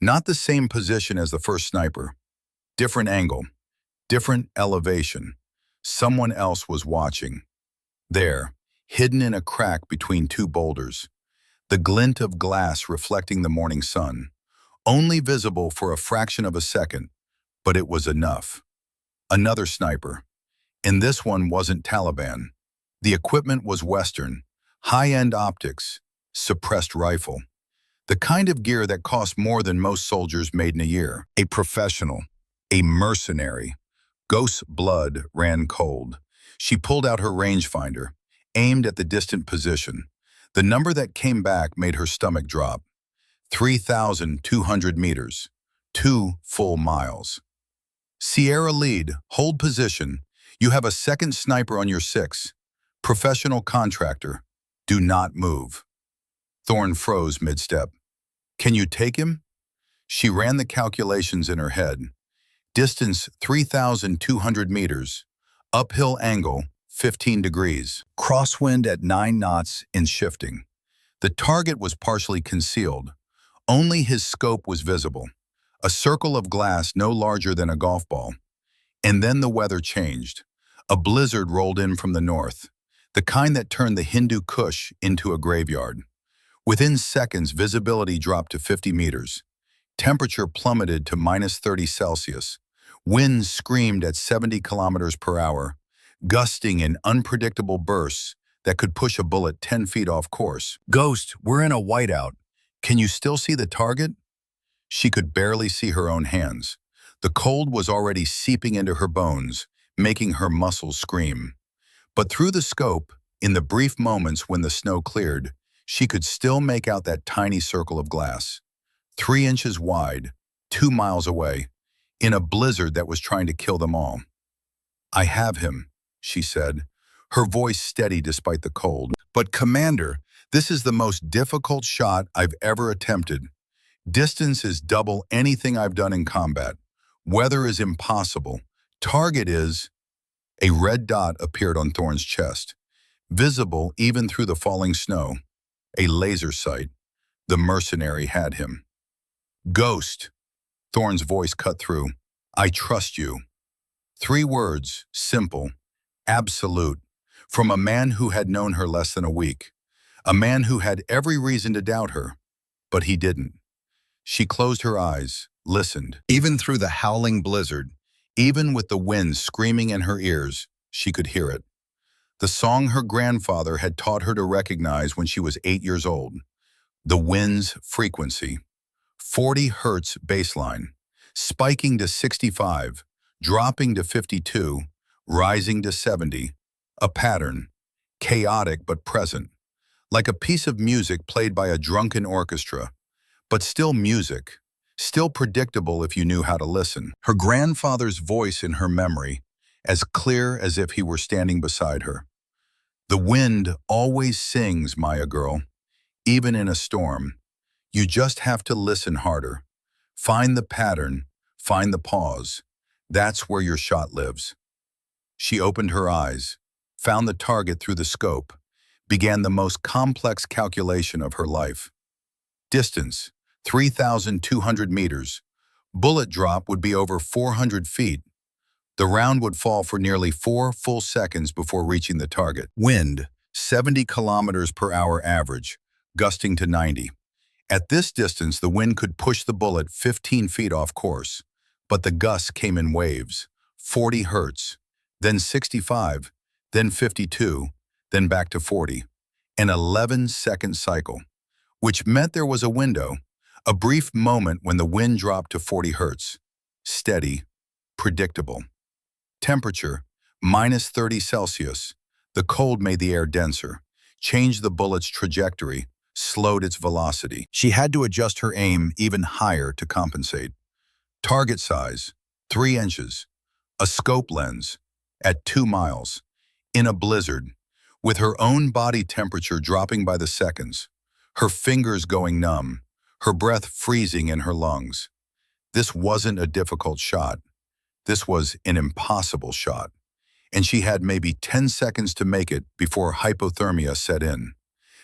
Not the same position as the first sniper. Different angle. Different elevation. Someone else was watching. There, hidden in a crack between 2 boulders. The glint of glass reflecting the morning sun. Only visible for a fraction of a second, but it was enough. Another sniper. And this one wasn't Taliban. The equipment was Western. High-end optics. Suppressed rifle. The kind of gear that cost more than most soldiers made in a year. A professional. A mercenary. Ghost's blood ran cold. She pulled out her rangefinder, aimed at the distant position. The number that came back made her stomach drop. 3,200 meters. 2 full miles. Sierra lead, hold position. You have a 2nd sniper on your 6. Professional contractor. Do not move. Thorne froze mid-step. Can you take him? She ran the calculations in her head. Distance 3,200 meters. Uphill angle 15 degrees. Crosswind at 9 knots in shifting. The target was partially concealed. Only his scope was visible. A circle of glass no larger than a golf ball. And then the weather changed. A blizzard rolled in from the north, the kind that turned the Hindu Kush into a graveyard. Within seconds, visibility dropped to 50 meters. Temperature plummeted to -30 Celsius. Winds screamed at 70 kilometers per hour, gusting in unpredictable bursts that could push a bullet 10 feet off course. Ghost, we're in a whiteout. Can you still see the target? She could barely see her own hands. The cold was already seeping into her bones, making her muscles scream. But through the scope, in the brief moments when the snow cleared, she could still make out that tiny circle of glass. 3 inches wide, 2 miles away, in a blizzard that was trying to kill them all. I have him, she said, her voice steady despite the cold. But Commander, this is the most difficult shot I've ever attempted. Distance is double anything I've done in combat. Weather is impossible. Target is... A red dot appeared on Thorne's chest, visible even through the falling snow. A laser sight. The mercenary had him. Ghost, Thorne's voice cut through. I trust you. 3 words, simple, absolute, from a man who had known her less than a week. A man who had every reason to doubt her, but he didn't. She closed her eyes, listened. Even through the howling blizzard, even with the wind screaming in her ears, she could hear it. The song her grandfather had taught her to recognize when she was 8 years old. The wind's frequency. 40 hertz baseline, spiking to 65, dropping to 52, rising to 70. A pattern, chaotic but present, like a piece of music played by a drunken orchestra, but still music, still predictable if you knew how to listen. Her grandfather's voice in her memory, as clear as if he were standing beside her. The wind always sings, Maya girl, even in a storm. You just have to listen harder. Find the pattern, find the pause. That's where your shot lives. She opened her eyes, found the target through the scope, began the most complex calculation of her life. Distance, 3,200 meters. Bullet drop would be over 400 feet. The round would fall for nearly 4 full seconds before reaching the target. Wind, 70 kilometers per hour average, gusting to 90. At this distance, the wind could push the bullet 15 feet off course, but the gusts came in waves, 40 hertz, then 65, then 52, then back to 40, an 11-second cycle, which meant there was a window, a brief moment when the wind dropped to 40 hertz, steady, predictable. Temperature, -30 Celsius. The cold made the air denser, changed the bullet's trajectory, slowed its velocity. She had to adjust her aim even higher to compensate. Target size, 3 inches. A scope lens, at 2 miles. In a blizzard, with her own body temperature dropping by the seconds, her fingers going numb, her breath freezing in her lungs. This wasn't a difficult shot. This was an impossible shot. And she had maybe 10 seconds to make it before hypothermia set in,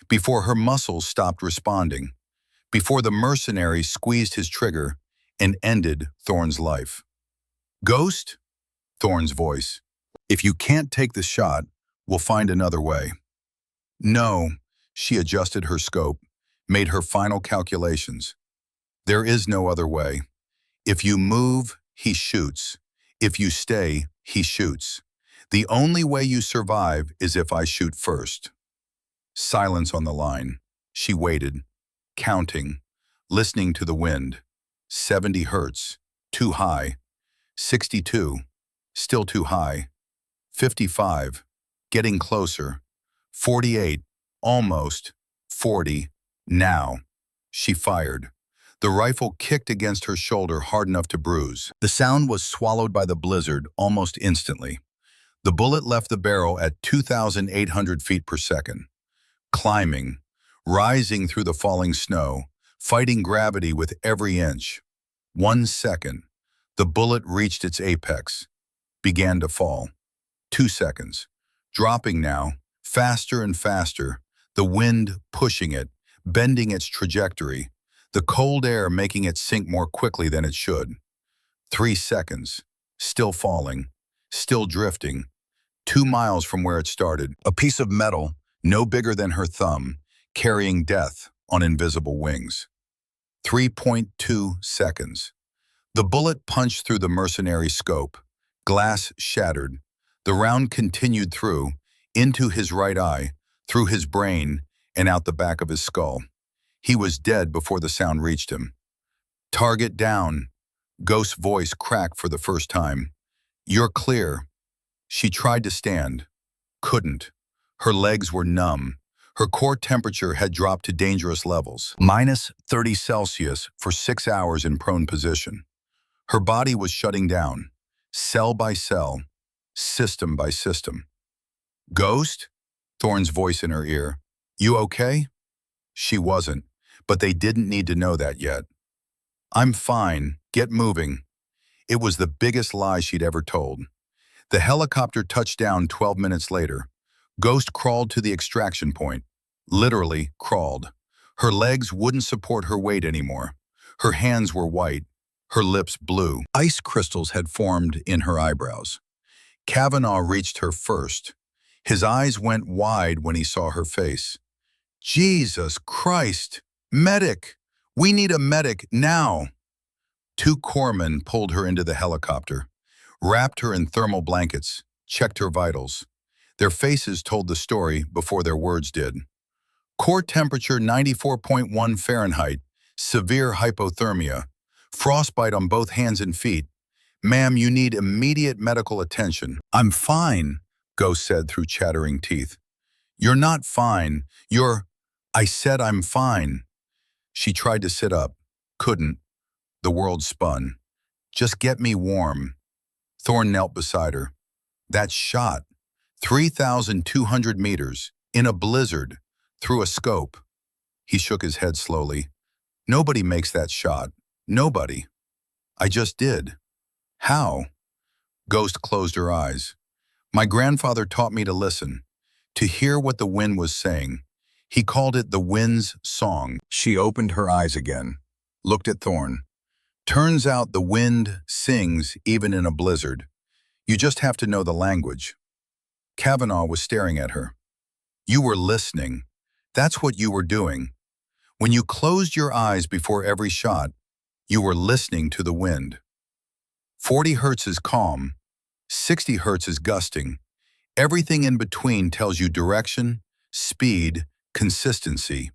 before her muscles stopped responding, before the mercenary squeezed his trigger and ended Thorne's life. Ghost? Thorne's voice. If you can't take the shot, we'll find another way. No, she adjusted her scope, made her final calculations. There is no other way. If you move, he shoots. If you stay, he shoots. The only way you survive is if I shoot first. Silence on the line. She waited, counting, listening to the wind. 70 hertz, too high. 62, still too high. 55, getting closer. 48, almost. 40, now. She fired. The rifle kicked against her shoulder hard enough to bruise. The sound was swallowed by the blizzard almost instantly. The bullet left the barrel at 2,800 feet per second. Climbing, rising through the falling snow, fighting gravity with every inch. 1 second. The bullet reached its apex, began to fall. 2 seconds. Dropping now, faster and faster, the wind pushing it, bending its trajectory, the cold air making it sink more quickly than it should. 3 seconds. Still falling, still drifting. 2 miles from where it started, a piece of metal, no bigger than her thumb, carrying death on invisible wings. 3.2 seconds. The bullet punched through the mercenary scope. Glass shattered. The round continued through, into his right eye, through his brain, and out the back of his skull. He was dead before the sound reached him. Target down. Ghost's voice cracked for the first time. You're clear. She tried to stand. Couldn't. Her legs were numb. Her core temperature had dropped to dangerous levels, -30 Celsius for 6 hours in prone position. Her body was shutting down, cell by cell, system by system. Ghost? Thorne's voice in her ear. You okay? She wasn't, but they didn't need to know that yet. I'm fine. Get moving. It was the biggest lie she'd ever told. The helicopter touched down 12 minutes later. Ghost crawled to the extraction point. Literally crawled. Her legs wouldn't support her weight anymore. Her hands were white. Her lips blue. Ice crystals had formed in her eyebrows. Kavanaugh reached her first. His eyes went wide when he saw her face. Jesus Christ! Medic! We need a medic now! 2 corpsmen pulled her into the helicopter, wrapped her in thermal blankets, checked her vitals. Their faces told the story before their words did. Core temperature 94.1 Fahrenheit, severe hypothermia, frostbite on both hands and feet. Ma'am, you need immediate medical attention. I'm fine, Ghost said through chattering teeth. You're not fine. I said I'm fine. She tried to sit up. Couldn't. The world spun. Just get me warm. Thorne knelt beside her. That shot. 3,200 meters. In a blizzard. Through a scope. He shook his head slowly. Nobody makes that shot. Nobody. I just did. How? Ghost closed her eyes. My grandfather taught me to listen, to hear what the wind was saying. He called it the wind's song. She opened her eyes again, looked at Thorne. Turns out the wind sings even in a blizzard. You just have to know the language. Kavanaugh was staring at her. You were listening. That's what you were doing. When you closed your eyes before every shot, you were listening to the wind. 40 hertz is calm. 60 hertz is gusting. Everything in between tells you direction, speed, consistency.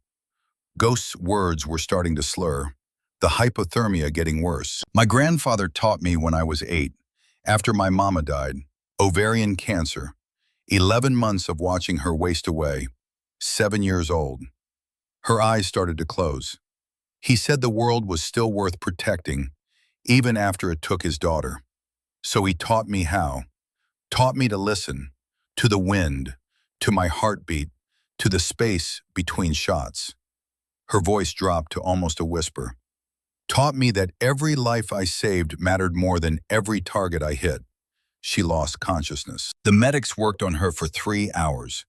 Ghost's words were starting to slur, the hypothermia getting worse. My grandfather taught me when I was 8, after my mama died. Ovarian cancer. 11 months of watching her waste away. 7 years old. Her eyes started to close. He said the world was still worth protecting, even after it took his daughter. So he taught me how. Taught me to listen. To the wind. To my heartbeat. To the space between shots. Her voice dropped to almost a whisper. Taught me that every life I saved mattered more than every target I hit. She lost consciousness. The medics worked on her for 3 hours.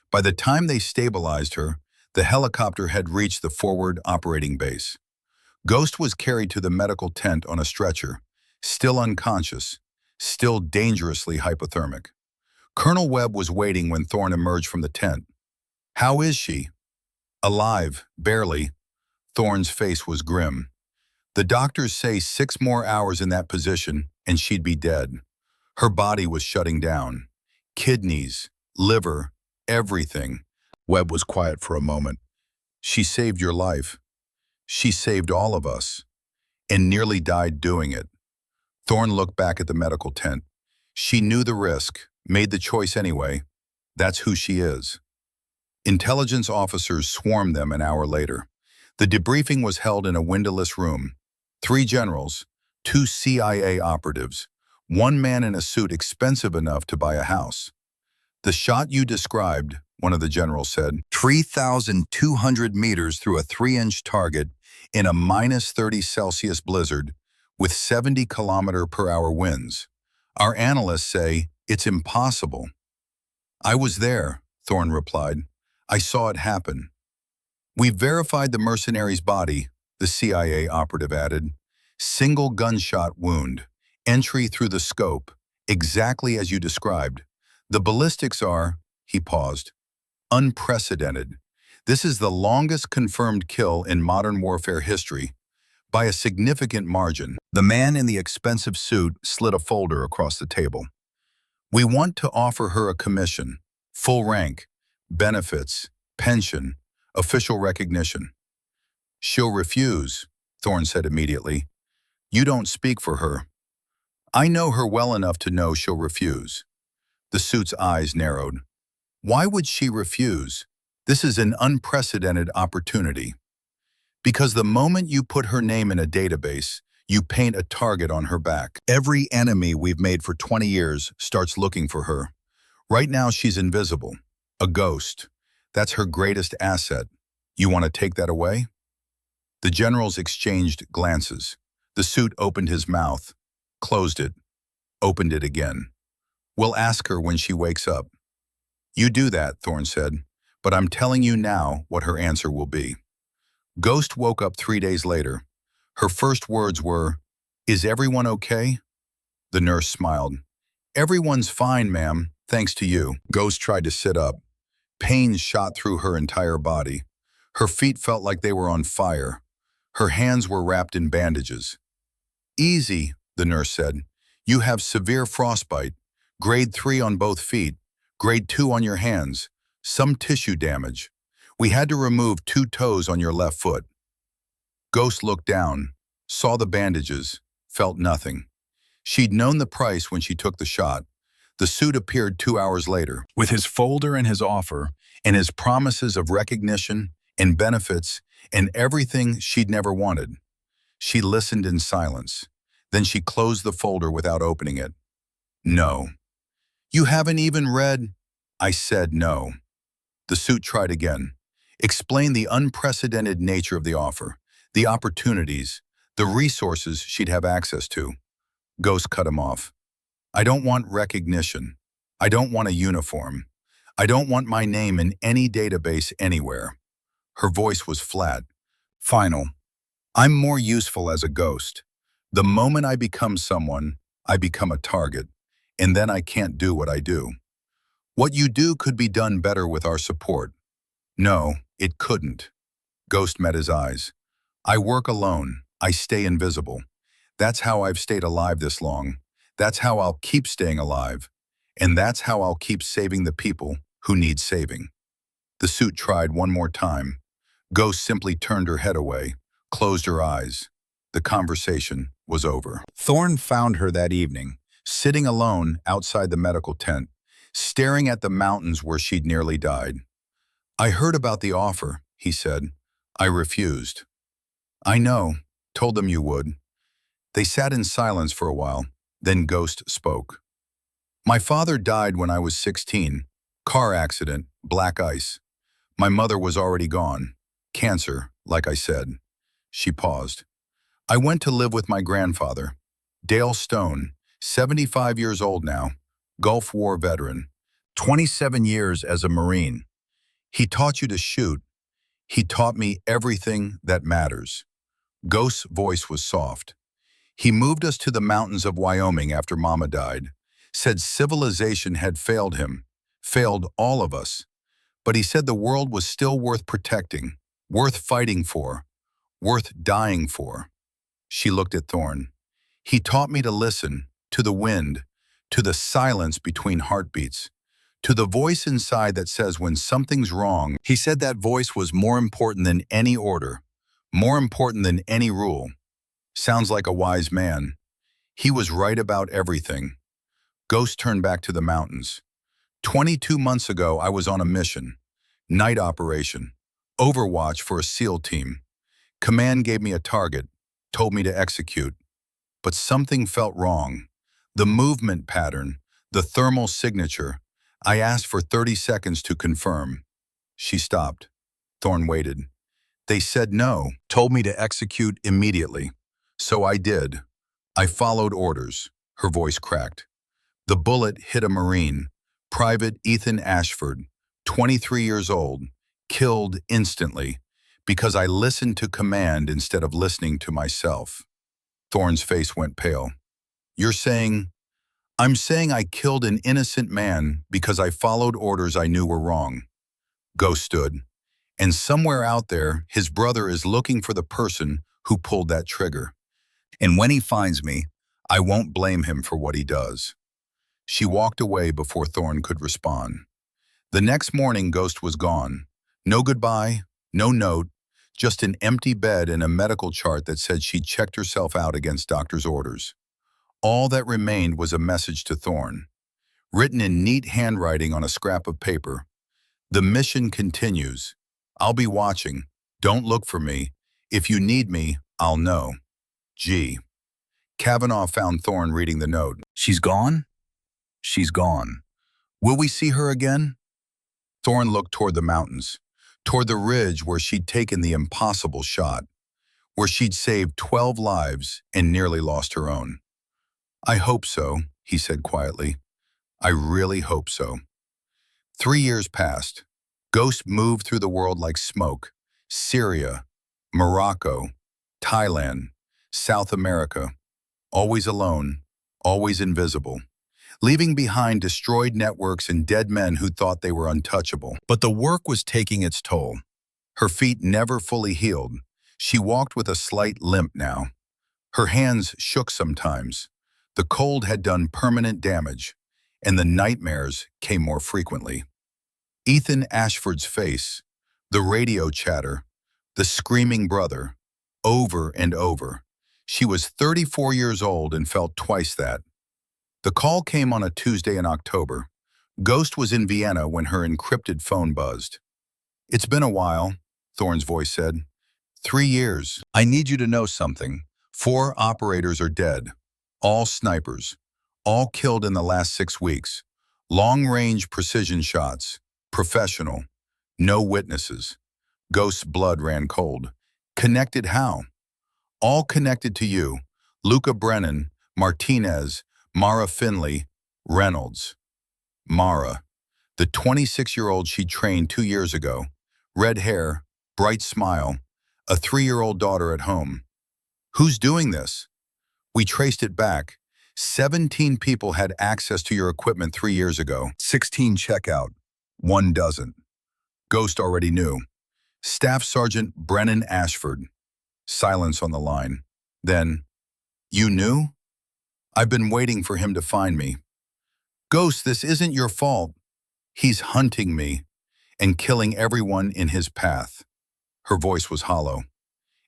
By the time they stabilized her, the helicopter had reached the forward operating base. Ghost was carried to the medical tent on a stretcher, still unconscious, still dangerously hypothermic. Colonel Webb was waiting when Thorne emerged from the tent. How is she? Alive, barely. Thorne's face was grim. The doctors say 6 more hours in that position and she'd be dead. Her body was shutting down. Kidneys, liver, everything. Webb was quiet for a moment. She saved your life. She saved all of us. And nearly died doing it. Thorne looked back at the medical tent. She knew the risk, made the choice anyway. That's who she is. Intelligence officers swarmed them an hour later. The debriefing was held in a windowless room. 3 generals, 2 CIA operatives, 1 man in a suit expensive enough to buy a house. The shot you described, one of the generals said, 3,200 meters through a 3-inch target in a -30 Celsius blizzard, with 70-kilometer-per-hour winds. Our analysts say it's impossible. I was there, Thorne replied. I saw it happen. We verified the mercenary's body, the CIA operative added. Single gunshot wound, entry through the scope, exactly as you described. The ballistics are, he paused, unprecedented. This is the longest confirmed kill in modern warfare history, by a significant margin. The man in the expensive suit slid a folder across the table. We want to offer her a commission, full rank, benefits, pension, official recognition. She'll refuse, Thorne said immediately. You don't speak for her. I know her well enough to know she'll refuse. The suit's eyes narrowed. Why would she refuse? This is an unprecedented opportunity. Because the moment you put her name in a database, you paint a target on her back. Every enemy we've made for 20 years starts looking for her. Right now she's invisible, a ghost. That's her greatest asset. You want to take that away? The generals exchanged glances. The suit opened his mouth, closed it, opened it again. We'll ask her when she wakes up. You do that, Thorne said, but I'm telling you now what her answer will be. Ghost woke up 3 days later. Her first words were, "Is everyone okay?" The nurse smiled. "Everyone's fine, ma'am, thanks to you." Ghost tried to sit up. Pain shot through her entire body. Her feet felt like they were on fire. Her hands were wrapped in bandages. "Easy," the nurse said. "You have severe frostbite, grade 3 on both feet, grade 2 on your hands, some tissue damage. We had to remove 2 toes on your left foot." Ghost looked down, saw the bandages, felt nothing. She'd known the price when she took the shot. The suit appeared 2 hours later, with his folder and his offer, and his promises of recognition and benefits and everything she'd never wanted. She listened in silence. Then she closed the folder without opening it. "No." "You haven't even read—" I said no. The suit tried again. Explain the unprecedented nature of the offer, the opportunities, the resources she'd have access to. Ghost cut him off. "I don't want recognition. I don't want a uniform. I don't want my name in any database anywhere." Her voice was flat, final. "I'm more useful as a ghost. The moment I become someone, I become a target, and then I can't do what I do. What you do could be done better with our support." "No, it couldn't." Ghost met his eyes. "I work alone. I stay invisible. That's how I've stayed alive this long. That's how I'll keep staying alive. And that's how I'll keep saving the people who need saving." The suit tried one more time. Ghost simply turned her head away, closed her eyes. The conversation was over. Thorne found her that evening, sitting alone outside the medical tent, staring at the mountains where she'd nearly died. "I heard about the offer," he said. "I refused." "I know. Told them you would." They sat in silence for a while. Then Ghost spoke. "My father died when I was 16. Car accident, black ice. My mother was already gone. Cancer, like I said." She paused. "I went to live with my grandfather, Dale Stone, 75 years old now, Gulf War veteran, 27 years as a Marine. He taught you to shoot. He taught me everything that matters." Ghost's voice was soft. "He moved us to the mountains of Wyoming after Mama died. Said civilization had failed him, failed all of us. But he said the world was still worth protecting, worth fighting for, worth dying for." She looked at Thorne. "He taught me to listen, to the wind, to the silence between heartbeats, to the voice inside that says when something's wrong." He said that voice was more important than any order, more important than any rule. Sounds like a wise man. He was right about everything. Ghost turned back to the mountains. 22 months ago, I was on a mission. Night operation. Overwatch for a SEAL team. Command gave me a target, told me to execute. But something felt wrong. The movement pattern, the thermal signature. I asked for 30 seconds to confirm. She stopped. Thorne waited. "They said no, told me to execute immediately. So I did. I followed orders. Her voice cracked. The bullet hit a Marine, Private Ethan Ashford, 23 years old, killed instantly because I listened to command instead of listening to myself. Thorne's face went pale. You're saying, I'm saying I killed an innocent man because I followed orders I knew were wrong. Ghost stood. And somewhere out there, his brother is looking for the person who pulled that trigger. And when he finds me, I won't blame him for what he does. She walked away before Thorne could respond. The next morning, Ghost was gone. No goodbye, no note, just an empty bed and a medical chart that said she'd checked herself out against doctor's orders. All that remained was a message to Thorne, written in neat handwriting on a scrap of paper. The mission continues. I'll be watching. Don't look for me. If you need me, I'll know. G. Kavanaugh found Thorne reading the note. She's gone? She's gone. Will we see her again? Thorne looked toward the mountains, toward the ridge where she'd taken the impossible shot, where she'd saved 12 lives and nearly lost her own. I hope so, he said quietly. I really hope so. 3 years passed. Ghost moved through the world like smoke. Syria, Morocco, Thailand, South America. Always alone, always invisible. Leaving behind destroyed networks and dead men who thought they were untouchable. But the work was taking its toll. Her feet never fully healed. She walked with a slight limp now. Her hands shook sometimes. The cold had done permanent damage, and the nightmares came more frequently. Ethan Ashford's face, the radio chatter, the screaming brother, over and over. She was 34 years old and felt twice that. The call came on a Tuesday in October. Ghost was in Vienna when her encrypted phone buzzed. It's been a while, Thorne's voice said. 3 years. I need you to know something. 4 operators are dead. All snipers. All killed in the last 6 weeks. Long-range precision shots. Professional. No witnesses. Ghost's blood ran cold. Connected how? All connected to you. Luca Brennan, Martinez, Mara Finley, Reynolds. Mara, the 26-year-old she trained 2 years ago. Red hair, bright smile, a 3-year-old daughter at home. Who's doing this? We traced it back. 17 people had access to your equipment 3 years ago. 16 check out. 1 doesn't. Ghost already knew. Staff Sergeant Brennan Ashford. Silence on the line. Then, you knew? I've been waiting for him to find me. Ghost, this isn't your fault. He's hunting me and killing everyone in his path. Her voice was hollow.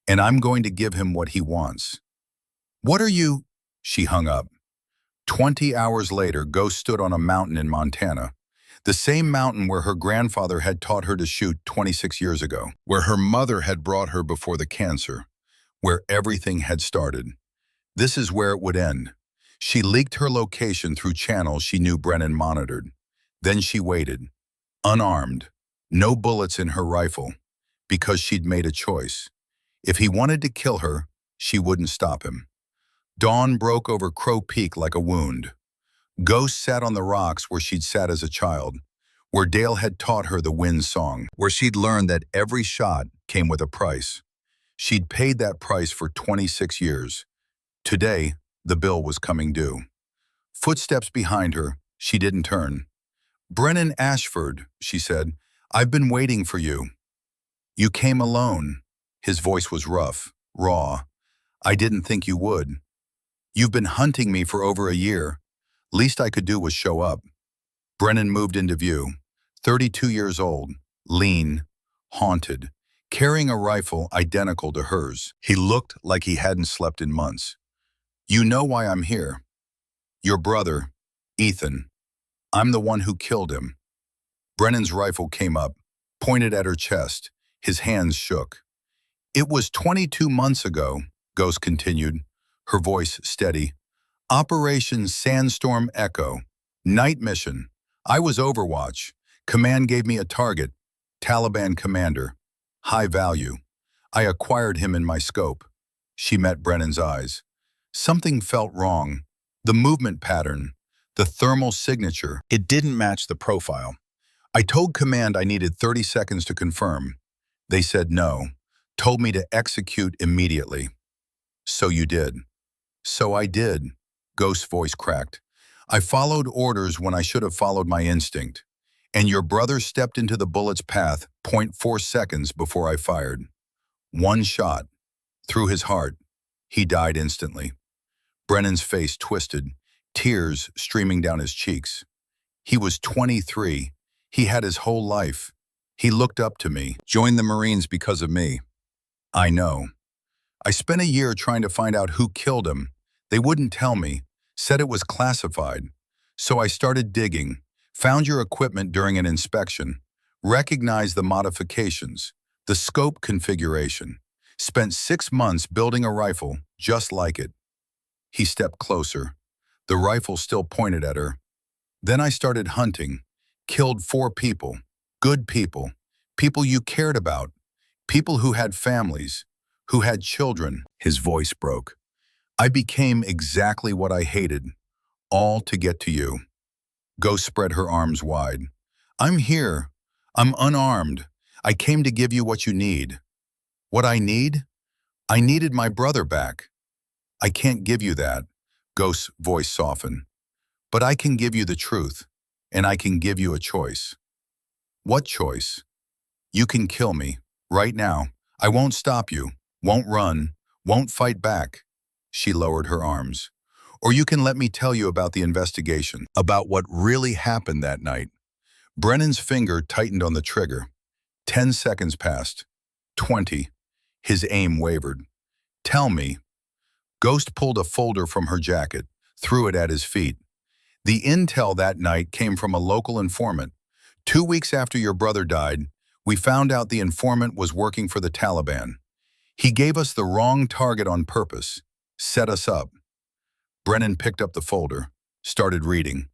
And I'm going to give him what he wants. What are you? She hung up. 20 hours later, Ghost stood on a mountain in Montana. The same mountain where her grandfather had taught her to shoot 26 years ago. Where her mother had brought her before the cancer. Where everything had started. This is where it would end. She leaked her location through channels she knew Brennan monitored. Then she waited, unarmed, no bullets in her rifle, because she'd made a choice. If he wanted to kill her, she wouldn't stop him. Dawn broke over Crow Peak like a wound. Ghost sat on the rocks where she'd sat as a child, where Dale had taught her the wind song, where she'd learned that every shot came with a price. She'd paid that price for 26 years. Today, the bill was coming due. Footsteps behind her, she didn't turn. Brennan Ashford, she said, I've been waiting for you. You came alone. His voice was rough, raw. I didn't think you would. You've been hunting me for over a year. Least I could do was show up. Brennan moved into view, 32 years old, lean, haunted, carrying a rifle identical to hers. He looked like he hadn't slept in months. You know why I'm here. Your brother, Ethan. I'm the one who killed him. Brennan's rifle came up, pointed at her chest. His hands shook. It was 22 months ago, Ghost continued, her voice steady. Operation Sandstorm Echo. Night mission. I was Overwatch. Command gave me a target. Taliban commander. High value. I acquired him in my scope. She met Brennan's eyes. Something felt wrong. The movement pattern, the thermal signature, it didn't match the profile. I told Command I needed 30 seconds to confirm. They said no, told me to execute immediately. So you did. So I did, Ghost's voice cracked. I followed orders when I should have followed my instinct. And your brother stepped into the bullet's path 0.4 seconds before I fired. One shot, through his heart. He died instantly. Brennan's face twisted, tears streaming down his cheeks. He was 23. He had his whole life. He looked up to me, joined the Marines because of me. I know. I spent a year trying to find out who killed him. They wouldn't tell me, said it was classified. So I started digging, found your equipment during an inspection, recognized the modifications, the scope configuration, spent 6 months building a rifle just like it. He stepped closer, the rifle still pointed at her. Then I started hunting, killed 4 people, good people, people you cared about, people who had families, who had children. His voice broke. I became exactly what I hated, all to get to you. Ghost spread her arms wide. I'm here. I'm unarmed. I came to give you what you need. What I need? I needed my brother back. I can't give you that, Ghost's voice softened. But I can give you the truth, and I can give you a choice. What choice? You can kill me, right now. I won't stop you, won't run, won't fight back. She lowered her arms. Or you can let me tell you about the investigation, about what really happened that night. Brennan's finger tightened on the trigger. 10 seconds passed. 20. His aim wavered. Tell me. Ghost pulled a folder from her jacket, threw it at his feet. The intel that night came from a local informant. 2 weeks after your brother died, we found out the informant was working for the Taliban. He gave us the wrong target on purpose, set us up. Brennan picked up the folder, started reading.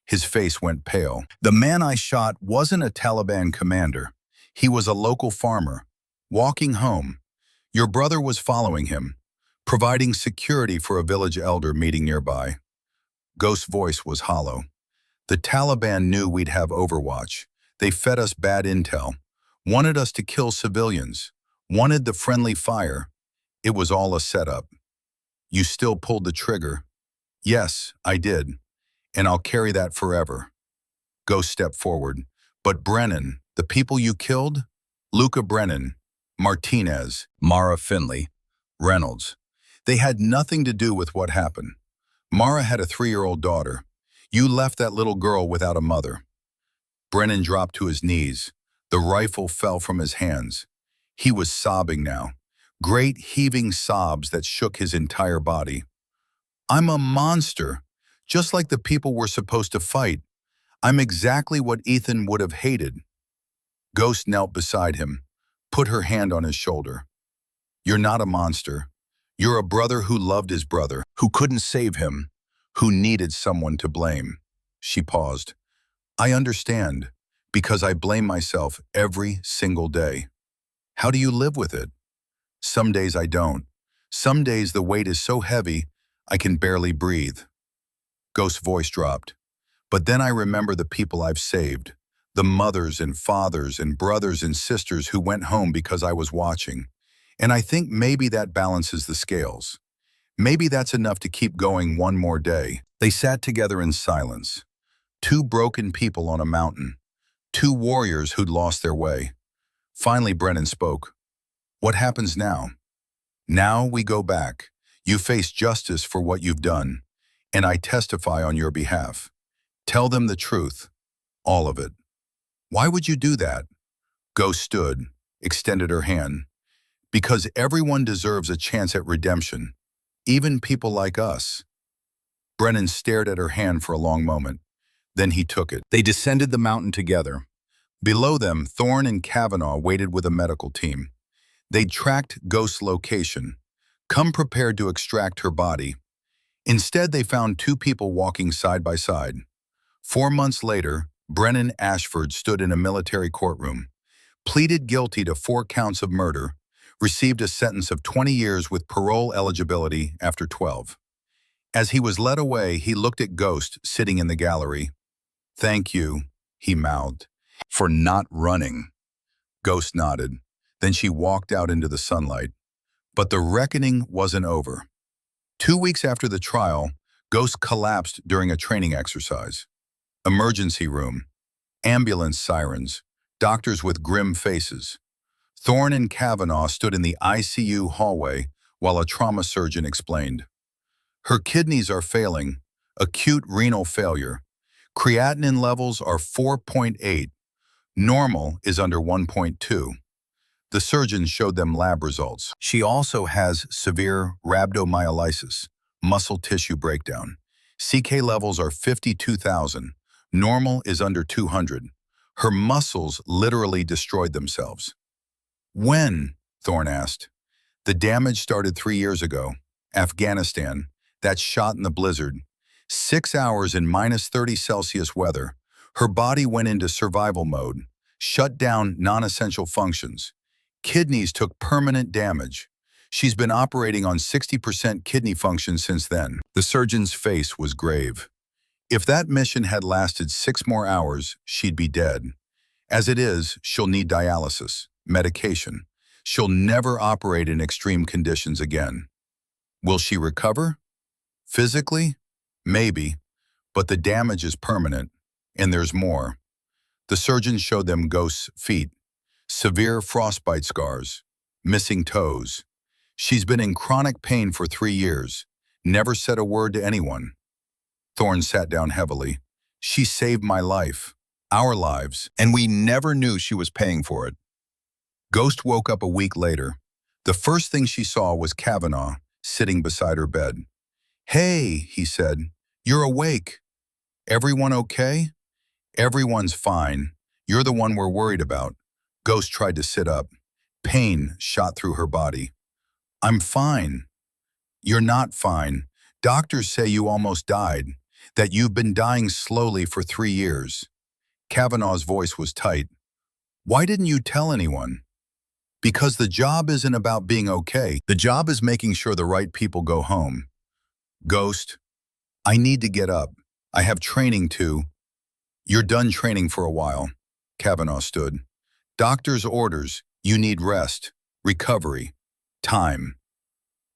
His face went pale. The man I shot wasn't a Taliban commander. He was a local farmer, walking home. Your brother was following him, providing security for a village elder meeting nearby. Ghost's voice was hollow. The Taliban knew we'd have Overwatch. They fed us bad intel, wanted us to kill civilians, wanted the friendly fire. It was all a setup. You still pulled the trigger. Yes, I did, and I'll carry that forever. Ghost stepped forward. But Brennan, the people you killed? Luca Brennan, Martinez, Mara Finley, Reynolds. They had nothing to do with what happened. Mara had a 3-year-old daughter. You left that little girl without a mother. Brennan dropped to his knees. The rifle fell from his hands. He was sobbing now, great heaving sobs that shook his entire body. I'm a monster, just like the people we're supposed to fight. I'm exactly what Ethan would have hated. Ghost knelt beside him, put her hand on his shoulder. You're not a monster. You're a brother who loved his brother, who couldn't save him, who needed someone to blame. She paused. I understand, because I blame myself every single day. How do you live with it? Some days I don't. Some days the weight is so heavy, I can barely breathe. Ghost's voice dropped. But then I remember the people I've saved, the mothers and fathers and brothers and sisters who went home because I was watching. And I think maybe that balances the scales. Maybe that's enough to keep going one more day. They sat together in silence. 2 broken people on a mountain. 2 warriors who'd lost their way. Finally, Brennan spoke. What happens now? Now we go back. You face justice for what you've done, and I testify on your behalf. Tell them the truth, all of it. Why would you do that? Ghost stood, extended her hand. Because everyone deserves a chance at redemption, even people like us. Brennan stared at her hand for a long moment. Then he took it. They descended the mountain together. Below them, Thorne and Kavanaugh waited with a medical team. They'd tracked Ghost's location, come prepared to extract her body. Instead, they found 2 people walking side by side. 4 months later, Brennan Ashford stood in a military courtroom, pleaded guilty to 4 counts of murder, received a sentence of 20 years with parole eligibility after 12. As he was led away, he looked at Ghost sitting in the gallery. "Thank you," he mouthed, "for not running." Ghost nodded. Then she walked out into the sunlight. But the reckoning wasn't over. 2 weeks after the trial, Ghost collapsed during a training exercise. Emergency room, ambulance sirens, doctors with grim faces. Thorne and Kavanaugh stood in the ICU hallway while a trauma surgeon explained. Her kidneys are failing, acute renal failure. Creatinine levels are 4.8. Normal is under 1.2. The surgeon showed them lab results. She also has severe rhabdomyolysis, muscle tissue breakdown. CK levels are 52,000. Normal is under 200. Her muscles literally destroyed themselves. When? Thorne asked. The damage started 3 years ago. Afghanistan, that shot in the blizzard. 6 hours in -30 Celsius weather. Her body went into survival mode, shut down non-essential functions. Kidneys took permanent damage. She's been operating on 60% kidney function since then. The surgeon's face was grave. If that mission had lasted 6 more hours, she'd be dead. As it is, she'll need dialysis, medication. She'll never operate in extreme conditions again. Will she recover? Physically? Maybe, but the damage is permanent, and there's more. The surgeon showed them Ghost's feet. Severe frostbite scars, missing toes. She's been in chronic pain for 3 years, never said a word to anyone. Thorne sat down heavily. She saved my life, our lives, and we never knew she was paying for it. Ghost woke up a week later. The first thing she saw was Kavanaugh sitting beside her bed. "Hey," he said, "you're awake. Everyone okay?" "Everyone's fine. You're the one we're worried about." Ghost tried to sit up. Pain shot through her body. "I'm fine." "You're not fine. Doctors say you almost died, that you've been dying slowly for 3 years. Kavanaugh's voice was tight. "Why didn't you tell anyone?" "Because the job isn't about being okay. The job is making sure the right people go home." "Ghost, I need to get up. I have training too." "You're done training for a while." Kavanaugh stood. "Doctor's orders. You need rest, recovery, time."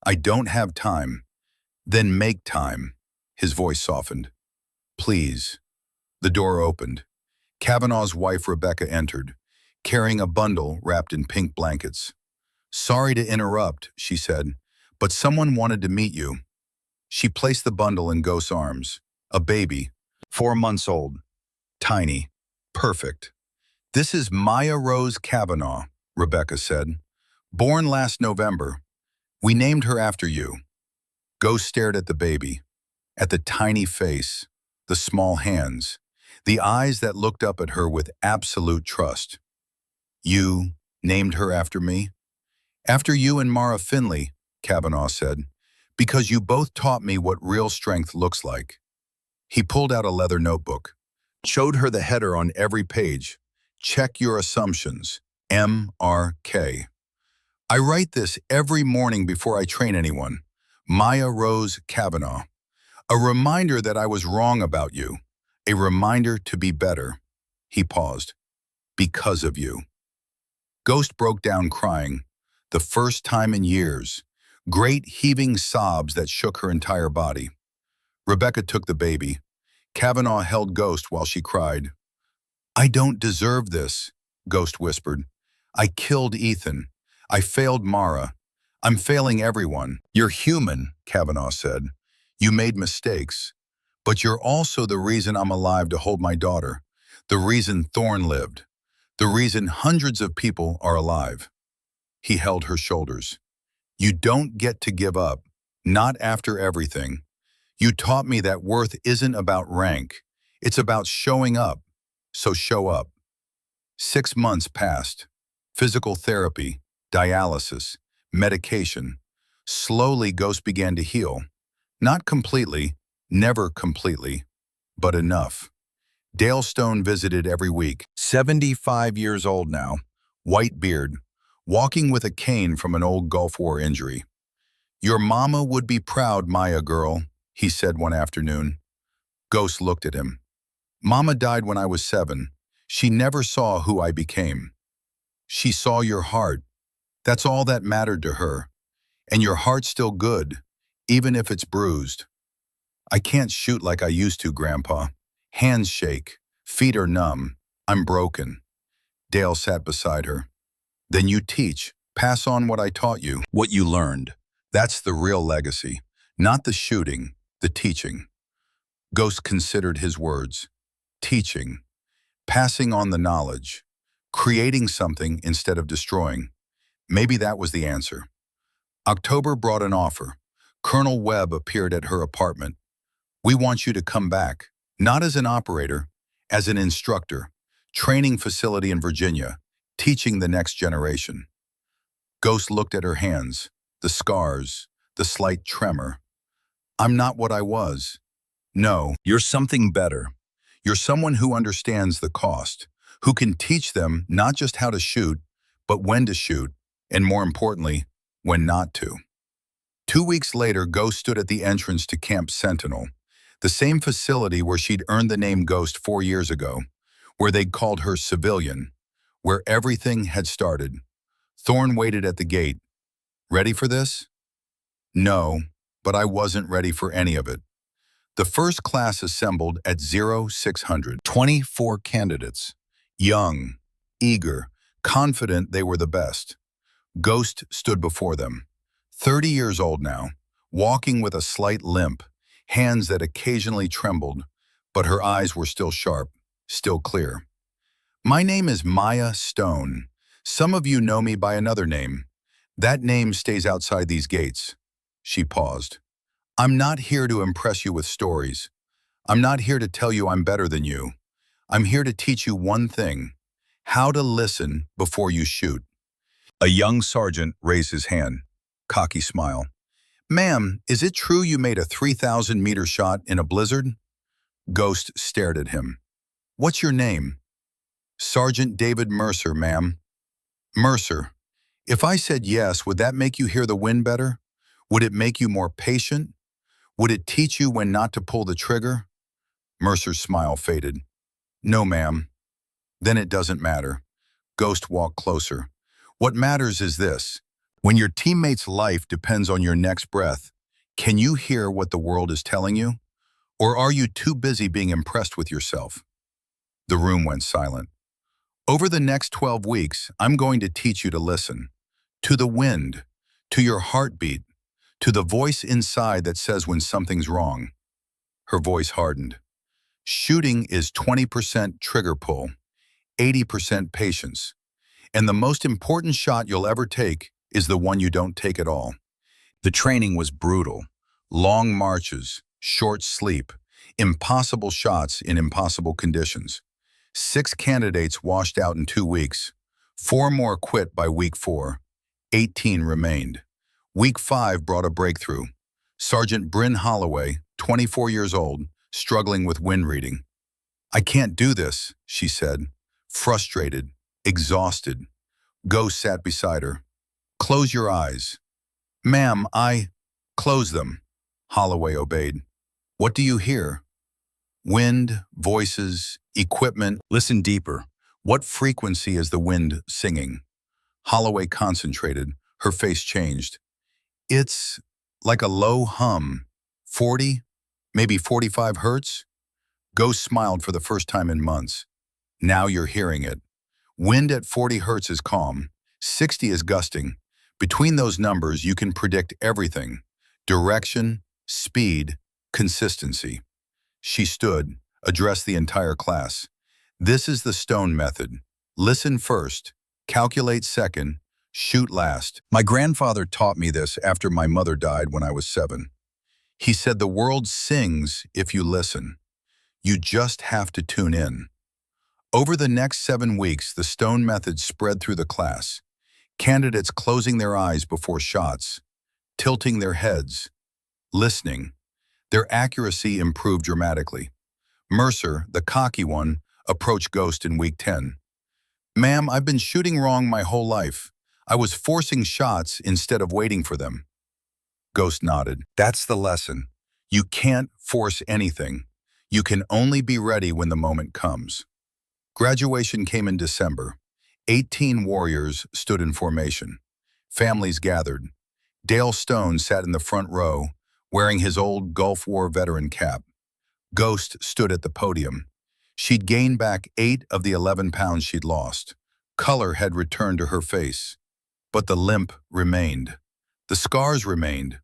"I don't have time." "Then make time." His voice softened. "Please." The door opened. Kavanaugh's wife Rebecca entered, carrying a bundle wrapped in pink blankets. "Sorry to interrupt," she said, "but someone wanted to meet you." She placed the bundle in Ghost's arms. A baby, 4 months old, tiny, perfect. "This is Maya Rose Kavanaugh," Rebecca said. "Born last November. We named her after you." Ghost stared at the baby, at the tiny face, the small hands, the eyes that looked up at her with absolute trust. "You named her after me?" "After you and Mara Finley," Kavanaugh said, "because you both taught me what real strength looks like." He pulled out a leather notebook, showed her the header on every page. "Check your assumptions. MRK. I write this every morning before I train anyone. Maya Rose Kavanaugh. A reminder that I was wrong about you. A reminder to be better." He paused. "Because of you." Ghost broke down crying. The first time in years. Great heaving sobs that shook her entire body. Rebecca took the baby. Kavanaugh held Ghost while she cried. "I don't deserve this," Ghost whispered. "I killed Ethan. I failed Mara. I'm failing everyone." "You're human," Kavanaugh said. "You made mistakes. But you're also the reason I'm alive to hold my daughter. The reason Thorne lived. The reason hundreds of people are alive." He held her shoulders. "You don't get to give up. Not after everything. You taught me that worth isn't about rank. It's about showing up. So show up." 6 months passed. Physical therapy, dialysis, medication. Slowly, Ghost began to heal. Not completely, never completely, but enough. Dale Stone visited every week. 75 years old now, white beard, walking with a cane from an old Gulf War injury. "Your mama would be proud, Maya girl," he said one afternoon. Ghost looked at him. Mama died when I was 7. She never saw who I became. She saw your heart. That's all that mattered to her. And your heart's still good, even if it's bruised. I can't shoot like I used to, Grandpa. Hands shake, feet are numb. I'm broken. Dale sat beside her. Then you teach. Pass on what I taught you. What you learned. That's the real legacy. Not the shooting, the teaching. Ghost considered his words. Teaching. Passing on the knowledge. Creating something instead of destroying. Maybe that was the answer. October brought an offer. Colonel Webb appeared at her apartment. We want you to come back, not as an operator, as an instructor, training facility in Virginia, teaching the next generation. Ghost looked at her hands, the scars, the slight tremor. I'm not what I was. No, you're something better. You're someone who understands the cost, who can teach them not just how to shoot, but when to shoot, and more importantly, when not to. 2 weeks later, Ghost stood at the entrance to Camp Sentinel, the same facility where she'd earned the name Ghost 4 years ago, where they'd called her civilian, where everything had started. Thorne waited at the gate. Ready for this? No, but I wasn't ready for any of it. The first class assembled at 0600, 24 candidates, young, eager, confident they were the best. Ghost stood before them, 30 years old now, walking with a slight limp, hands that occasionally trembled, but her eyes were still sharp, still clear. My name is Maya Stone. Some of you know me by another name. That name stays outside these gates. She paused. I'm not here to impress you with stories. I'm not here to tell you I'm better than you. I'm here to teach you one thing: how to listen before you shoot. A young sergeant raised his hand, cocky smile. Ma'am, is it true you made a 3,000-meter shot in a blizzard? Ghost stared at him. What's your name? Sergeant David Mercer, ma'am. Mercer, if I said yes, would that make you hear the wind better? Would it make you more patient? Would it teach you when not to pull the trigger? Mercer's smile faded. No, ma'am. Then it doesn't matter. Ghost walked closer. What matters is this. When your teammate's life depends on your next breath, can you hear what the world is telling you? Or are you too busy being impressed with yourself? The room went silent. Over the next 12 weeks, I'm going to teach you to listen. To the wind, to your heartbeat, to the voice inside that says when something's wrong. Her voice hardened. Shooting is 20% trigger pull, 80% patience. And the most important shot you'll ever take is the one you don't take at all. The training was brutal. Long marches, short sleep, impossible shots in impossible conditions. 6 candidates washed out in 2 weeks. 4 more quit by week 4. 18 remained. Week 5 brought a breakthrough. Sergeant Bryn Holloway, 24 years old, struggling with wind reading. I can't do this, she said, frustrated, exhausted. Ghost sat beside her. Close your eyes. Ma'am, Close them. Holloway obeyed. What do you hear? Wind, voices, equipment. Listen deeper. What frequency is the wind singing? Holloway concentrated. Her face changed. It's like a low hum. 40, maybe 45 hertz? Ghost smiled for the first time in months. Now you're hearing it. Wind at 40 hertz is calm. 60 is gusting. Between those numbers, you can predict everything. Direction, speed, consistency. She stood, addressed the entire class. This is the Stone method. Listen first, calculate second, shoot last. My grandfather taught me this after my mother died when I was 7. He said the world sings if you listen. You just have to tune in. Over the next 7 weeks, the Stone method spread through the class. Candidates closing their eyes before shots, tilting their heads, listening. Their accuracy improved dramatically. Mercer, the cocky one, approached Ghost in week 10. Ma'am, I've been shooting wrong my whole life. I was forcing shots instead of waiting for them. Ghost nodded. That's the lesson. You can't force anything. You can only be ready when the moment comes. Graduation came in December. 18 warriors stood in formation. Families gathered. Dale Stone sat in the front row, wearing his old Gulf War veteran cap. Ghost stood at the podium. She'd gained back 8 of the 11 pounds she'd lost. Color had returned to her face. But the limp remained. The scars remained.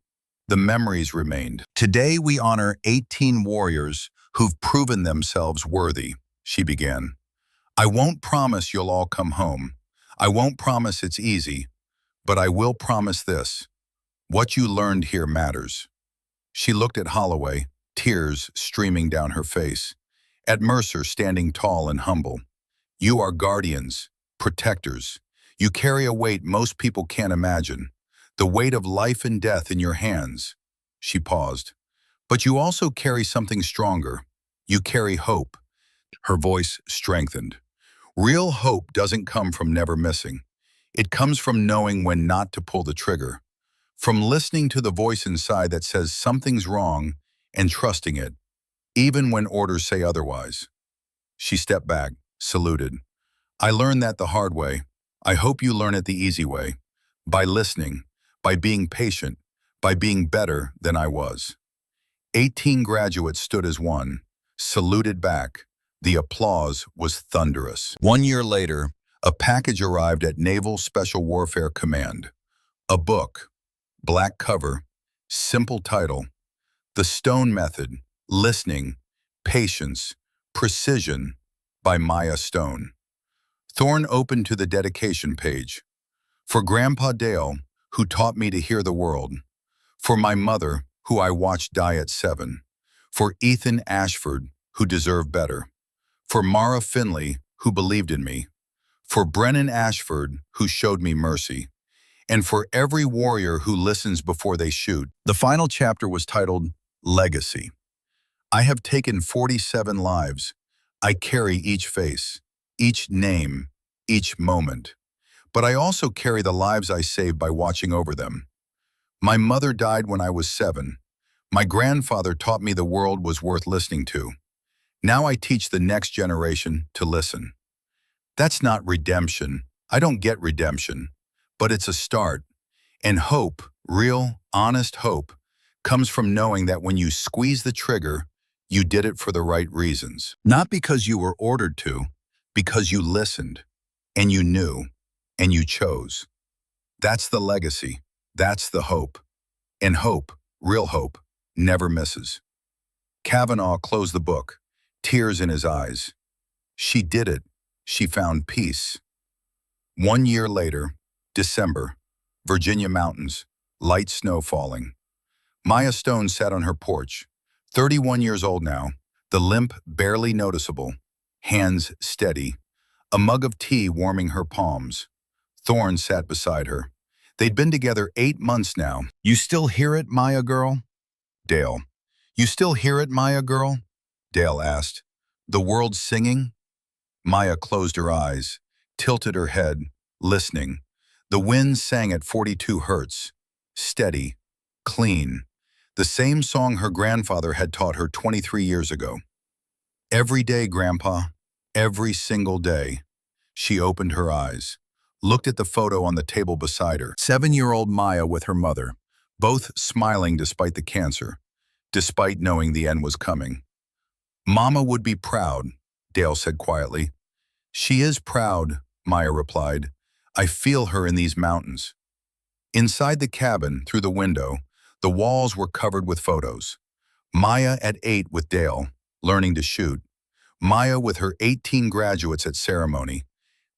The memories remained. Today we honor 18 warriors who've proven themselves worthy, she began. I won't promise you'll all come home. I won't promise it's easy, but I will promise this. What you learned here matters. She looked at Holloway, tears streaming down her face. At Mercer, standing tall and humble. You are guardians, protectors. You carry a weight most people can't imagine. The weight of life and death in your hands. She paused. But you also carry something stronger. You carry hope. Her voice strengthened. Real hope doesn't come from never missing. It comes from knowing when not to pull the trigger. From listening to the voice inside that says something's wrong and trusting it, even when orders say otherwise. She stepped back, saluted. I learned that the hard way. I hope you learn it the easy way. By listening, by being patient, by being better than I was. 18 graduates stood as one, saluted back. The applause was thunderous. 1 year later, a package arrived at Naval Special Warfare Command. A book, black cover, simple title, The Stone Method, Listening, Patience, Precision by Maya Stone. Thorne opened to the dedication page. For Grandpa Dale, who taught me to hear the world. For my mother, who I watched die at 7. For Ethan Ashford, who deserved better. For Mara Finley, who believed in me. For Brennan Ashford, who showed me mercy. And for every warrior who listens before they shoot. The final chapter was titled Legacy. I have taken 47 lives. I carry each face, each name, each moment. But I also carry the lives I saved by watching over them. My mother died when I was 7. My grandfather taught me the world was worth listening to. Now I teach the next generation to listen. That's not redemption. I don't get redemption. But it's a start. And hope, real, honest hope, comes from knowing that when you squeeze the trigger, you did it for the right reasons. Not because you were ordered to, because you listened, and you knew, and you chose. That's the legacy. That's the hope. And hope, real hope, never misses. Kavanaugh closed the book, tears in his eyes. She did it. She found peace. 1 year later, December, Virginia mountains, light snow falling. Maya Stone sat on her porch, 31 years old now, the limp barely noticeable, hands steady, a mug of tea warming her palms. Thorne sat beside her. They'd been together 8 months now. You still hear it, Maya girl? Dale. You still hear it, Maya girl? Dale asked. The world singing? Maya closed her eyes, tilted her head, listening. The wind sang at 42 hertz, steady, clean, the same song her grandfather had taught her 23 years ago. Every day, Grandpa, every single day. She opened her eyes, looked at the photo on the table beside her. 7-year-old Maya with her mother, both smiling despite the cancer, despite knowing the end was coming. Mama would be proud, Dale said quietly. She is proud, Maya replied. I feel her in these mountains. Inside the cabin, through the window, the walls were covered with photos. Maya at 8 with Dale, learning to shoot. Maya with her 18 graduates at ceremony.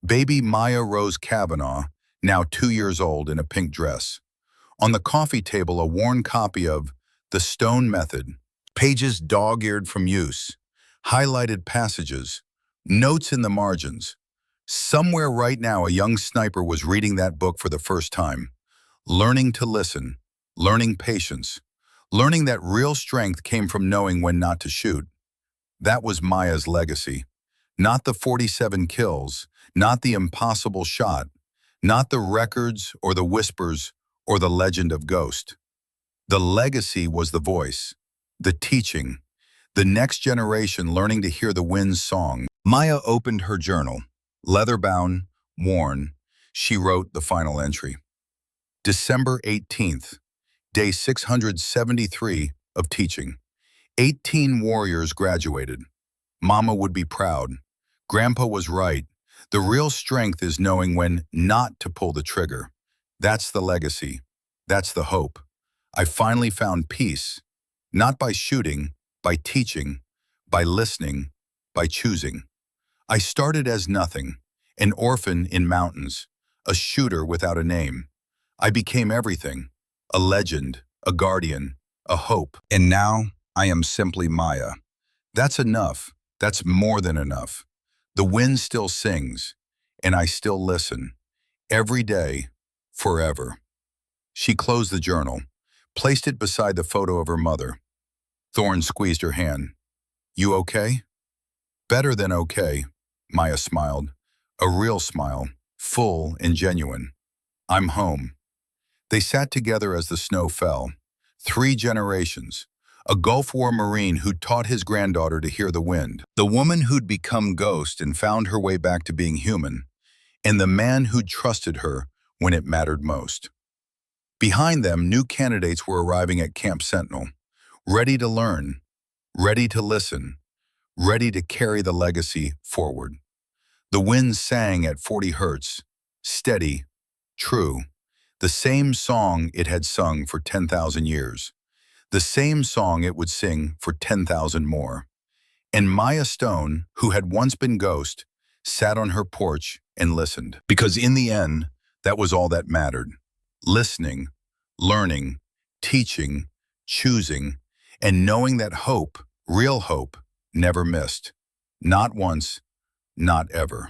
Baby Maya Rose Kavanaugh, now 2 years old in a pink dress. On the coffee table, a worn copy of The Stone Method, pages dog-eared from use, highlighted passages, notes in the margins. Somewhere right now, a young sniper was reading that book for the first time, learning to listen, learning patience, learning that real strength came from knowing when not to shoot. That was Maya's legacy. Not the 47 kills, not the impossible shot, not the records or the whispers or the legend of Ghost. The legacy was the voice, the teaching, the next generation learning to hear the wind's song. Maya opened her journal. Leather-bound, worn, she wrote the final entry. December 18th, day 673 of teaching. 18 warriors graduated. Mama would be proud. Grandpa was right. The real strength is knowing when not to pull the trigger. That's the legacy. That's the hope. I finally found peace, not by shooting, by teaching, by listening, by choosing. I started as nothing, an orphan in mountains, a shooter without a name. I became everything, a legend, a guardian, a hope. And now I am simply Maya. That's enough. That's more than enough. The wind still sings, and I still listen. Every day, forever. She closed the journal, placed it beside the photo of her mother. Thorne squeezed her hand. You okay? Better than okay, Maya smiled. A real smile, full and genuine. I'm home. They sat together as the snow fell. 3 generations. A Gulf War Marine who'd taught his granddaughter to hear the wind. The woman who'd become ghost and found her way back to being human. And the man who'd trusted her when it mattered most. Behind them, new candidates were arriving at Camp Sentinel, ready to learn, ready to listen, ready to carry the legacy forward. The wind sang at 40 hertz, steady, true, the same song it had sung for 10,000 years, the same song it would sing for 10,000 more. And Maya Stone, who had once been ghost, sat on her porch and listened. Because in the end, that was all that mattered. Listening, learning, teaching, choosing, and knowing that hope, real hope, never missed. Not once, not ever.